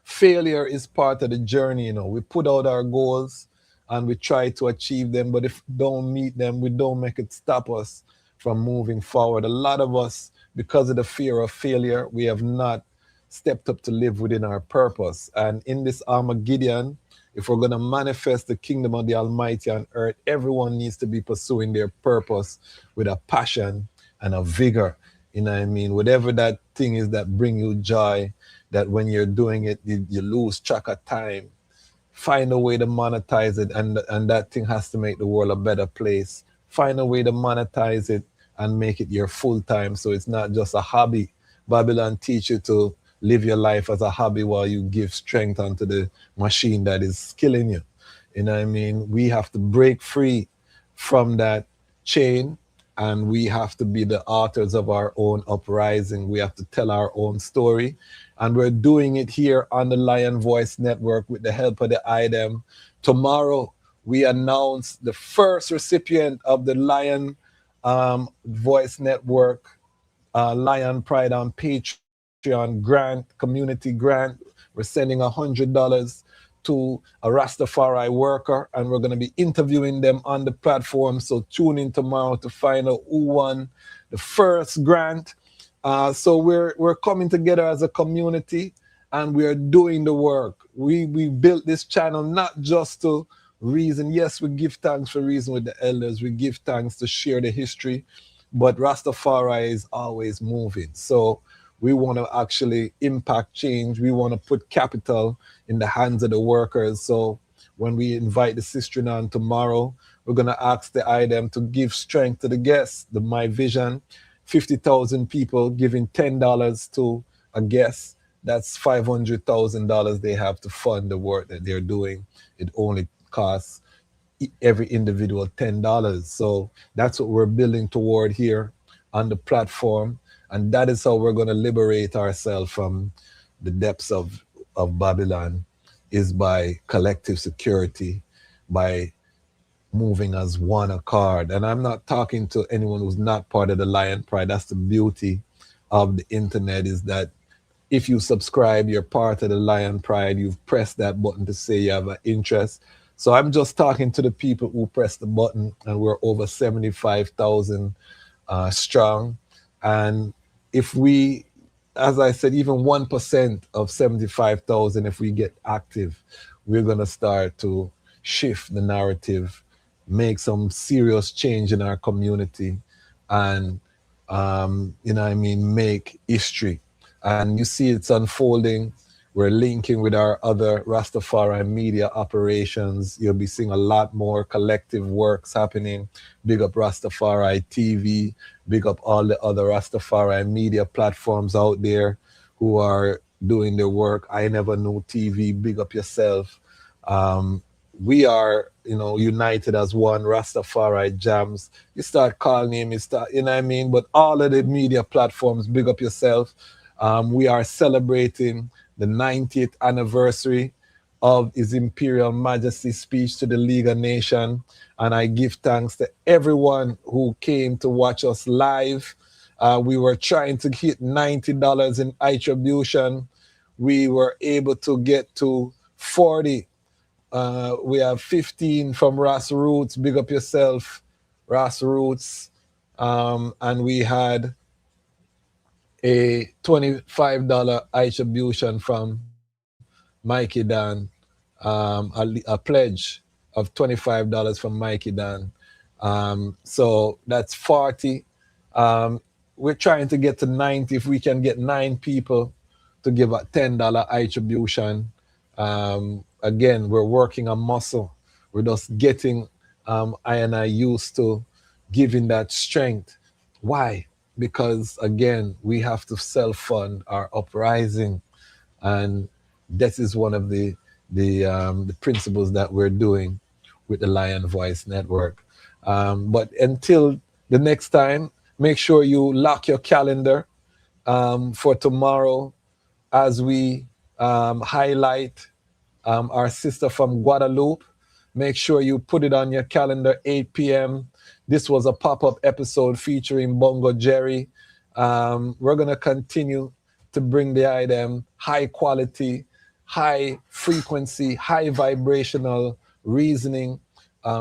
failure is part of the journey. We put out our goals and we try to achieve them, but if we don't meet them, we don't make it stop us from moving forward. A lot of us, because of the fear of failure, we have not stepped up to live within our purpose. And in this Armageddon, if we're going to manifest the kingdom of the Almighty on earth, everyone needs to be pursuing their purpose with a passion and a vigor. You know what I mean? Whatever that thing is that bring you joy, that when you're doing it, you lose track of time. Find a way to monetize it, and that thing has to make the world a better place. Find a way to monetize it and make it your full time, so it's not just a hobby. Babylon teach you to live your life as a hobby while you give strength onto the machine that is killing you. You know what I mean? We have to break free from that chain, and we have to be the authors of our own uprising. We have to tell our own story. And we're doing it here on the Lion Voice Network with the help of the H.I.M. Tomorrow, we announce the first recipient of the Lion Voice Network, Lion Pride on Patreon grant, community grant. We're sending $100 to a Rastafari worker, and we're going to be interviewing them on the platform. So tune in tomorrow to find out who won the first grant. So we're coming together as a community, and we are doing the work. We built this channel not just to reason. Yes, we give thanks for reason with the elders. We give thanks to share the history, but Rastafari is always moving. So we want to actually impact change. We want to put capital in the hands of the workers. So when we invite the sister on tomorrow, we're going to ask the item to give strength to the guests. The My Vision, 50,000 people giving $10 to a guest. That's $500,000 they have to fund the work that they're doing. It only costs every individual $10. So that's what we're building toward here on the platform. And that is how we're going to liberate ourselves from the depths of Babylon, is by collective security, by moving as one accord. And I'm not talking to anyone who's not part of the Lion Pride. That's the beauty of the internet, is that if you subscribe, you're part of the Lion Pride. You've pressed that button to say you have an interest. So I'm just talking to the people who pressed the button, and we're over 75,000 strong. And if we, as I said, even 1% of 75,000, if we get active, we're going to start to shift the narrative, make some serious change in our community, and, you know what I mean, make history. And you see it's unfolding. We're linking with our other Rastafari media operations. You'll be seeing a lot more collective works happening. Big up Rastafari TV. Big up all the other Rastafari media platforms out there who are doing their work. I Never Knew TV. Big up yourself. We are, united as one. Rastafari Jams. You start calling him, you know what I mean? But all of the media platforms, big up yourself. We are celebrating the 90th anniversary of His Imperial Majesty's speech to the League of Nations. And I give thanks to everyone who came to watch us live. We were trying to hit $90 in attribution. We were able to get to 40. We have 15 from Ras Roots. Big up yourself, Ras Roots. And we had a $25 attribution from Mikey Dan, a pledge of $25 from Mikey Dan. So that's 40. We're trying to get to 90. If we can get 9 people to give a $10 attribution. Again, we're working on muscle. We're just getting I used to giving that strength. Why? Because again, we have to self-fund our uprising, and that is one of the principles that we're doing with the Lion Voice Network. But until the next time, make sure you lock your calendar for tomorrow as we highlight our sister from Guadeloupe. Make sure you put it on your calendar, 8 p.m. This was a pop-up episode featuring Bongo Jerry. We're going to continue to bring the item high quality, high frequency, high vibrational reasoning.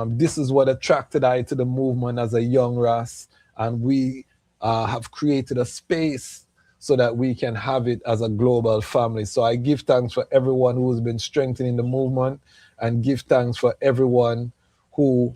This is what attracted I to the movement as a young Ras. And we have created a space so that we can have it as a global family. So I give thanks for everyone who has been strengthening the movement, and give thanks for everyone who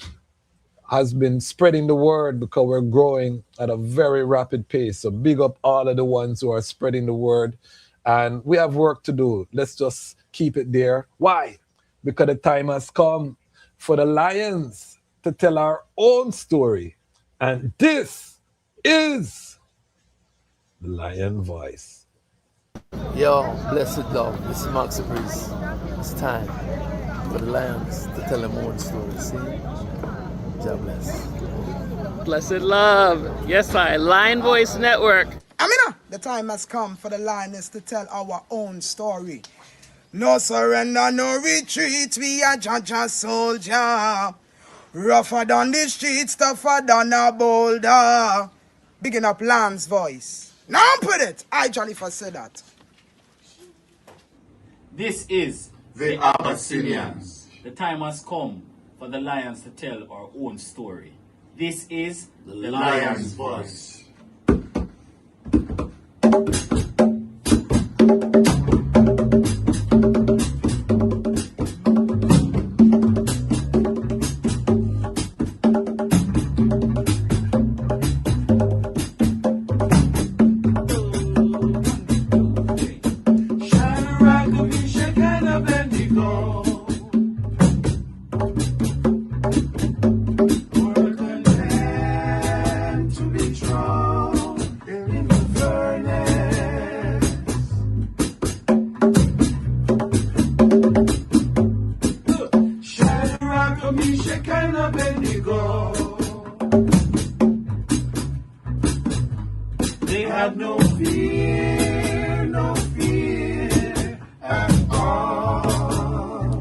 has been spreading the word, because we're growing at a very rapid pace. So big up all of the ones who are spreading the word. And we have work to do. Let's just keep it there. Why? Because the time has come for the Lions to tell our own story. And this is the Lion Voice. Yo, blessed love. This is Max the Priest. It's time for the Lions to tell their own story. See? God bless. Blessed love. Yes, I. Lion Voice Network. Amina, the time has come for the Lioness to tell our own story. No surrender, no retreat, we are Jaja soldier. Rougher than the streets, tougher than a boulder. Bigging up Lamb's voice. Now put it. I Jalifa said that. This is the Abyssinians. The time has come for the Lions to tell our own story. This is the Lion's Voice. They had no fear, no fear at all.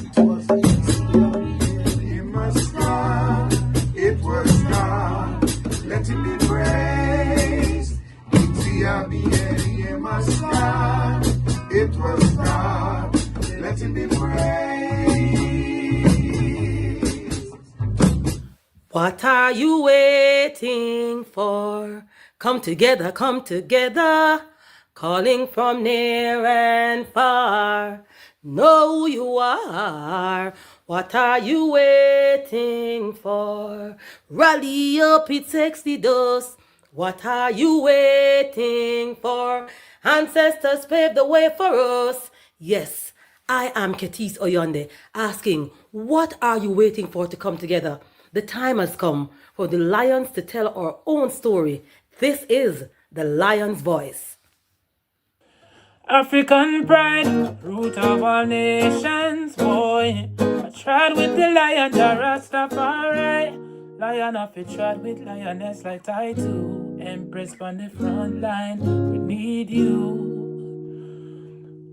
It was easy, must God, it was God, let him be praised. It must God, it was God, let him be praised. What are you waiting for? Come together, calling from near and far. Know who you are. What are you waiting for? Rally up, it takes the dust. What are you waiting for? Ancestors paved the way for us. Yes, I am Ketis Oyonde, asking, what are you waiting for to come together? The time has come for the Lions to tell our own story. This is the Lion's Voice. African pride, root of all nations, boy. I tried with the lion, the Rastafari. Lion of it, tried with lioness like I do. Empress on the front line, we need you.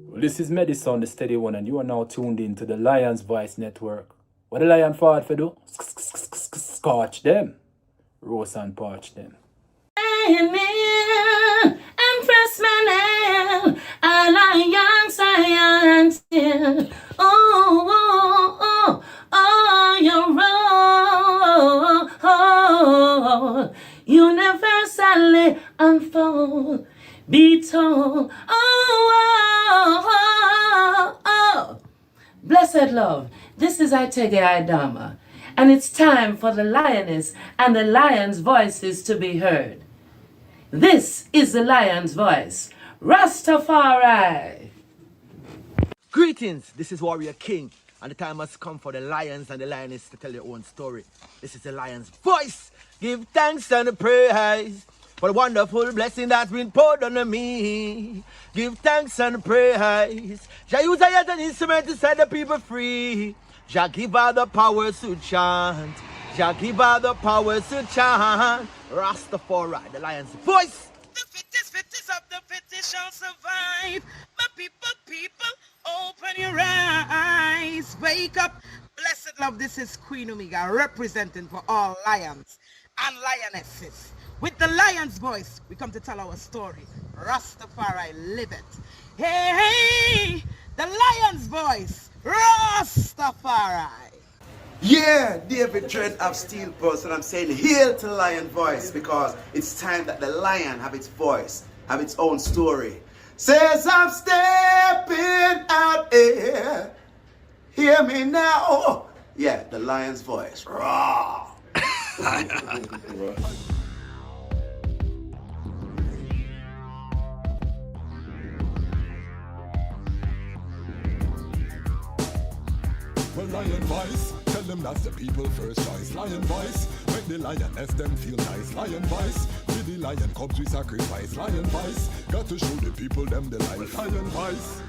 Well, this is Medicine, the steady one, and you are now tuned in to the Lion's Voice Network. What the lion fought for do? Scorch them. Roast and parch them. Empress Manel, a lion science. Oh, you're wrong. Universally unfold, be told. Oh. Blessed love, this is Itege Idama, and it's time for the lioness and the lion's voices to be heard. This is the Lion's Voice, Rastafari. Greetings, this is Warrior King, and the time has come for the lions and the lioness to tell their own story. This is the Lion's Voice. Give thanks and praise for the wonderful blessing that's been poured on me. Give thanks and praise. Jah use I as an instrument to set the people free. Jah give her the power to chant. Jah give her the power to chant. Rastafari, the Lion's Voice. The fittest of the fittest shall survive. My people, open your eyes. Wake up. Blessed love, this is Queen Omega, representing for all lions and lionesses. With the Lion's Voice, we come to tell our story. Rastafari, live it. Hey, the Lion's Voice, Rastafari. Yeah, David Dread of Steel Pulse, and I'm saying hail to Lion Voice because it's time that the lion have its voice, have its own story. Says I'm stepping out here. Hear me now. Oh, yeah, the lion's voice. Raw. Well, lion voice, tell them that's the people first choice. Lion voice, make the lioness them feel nice. Lion voice, with the lion cubs we sacrifice. Lion voice, got to show the people them the life. Lion voice.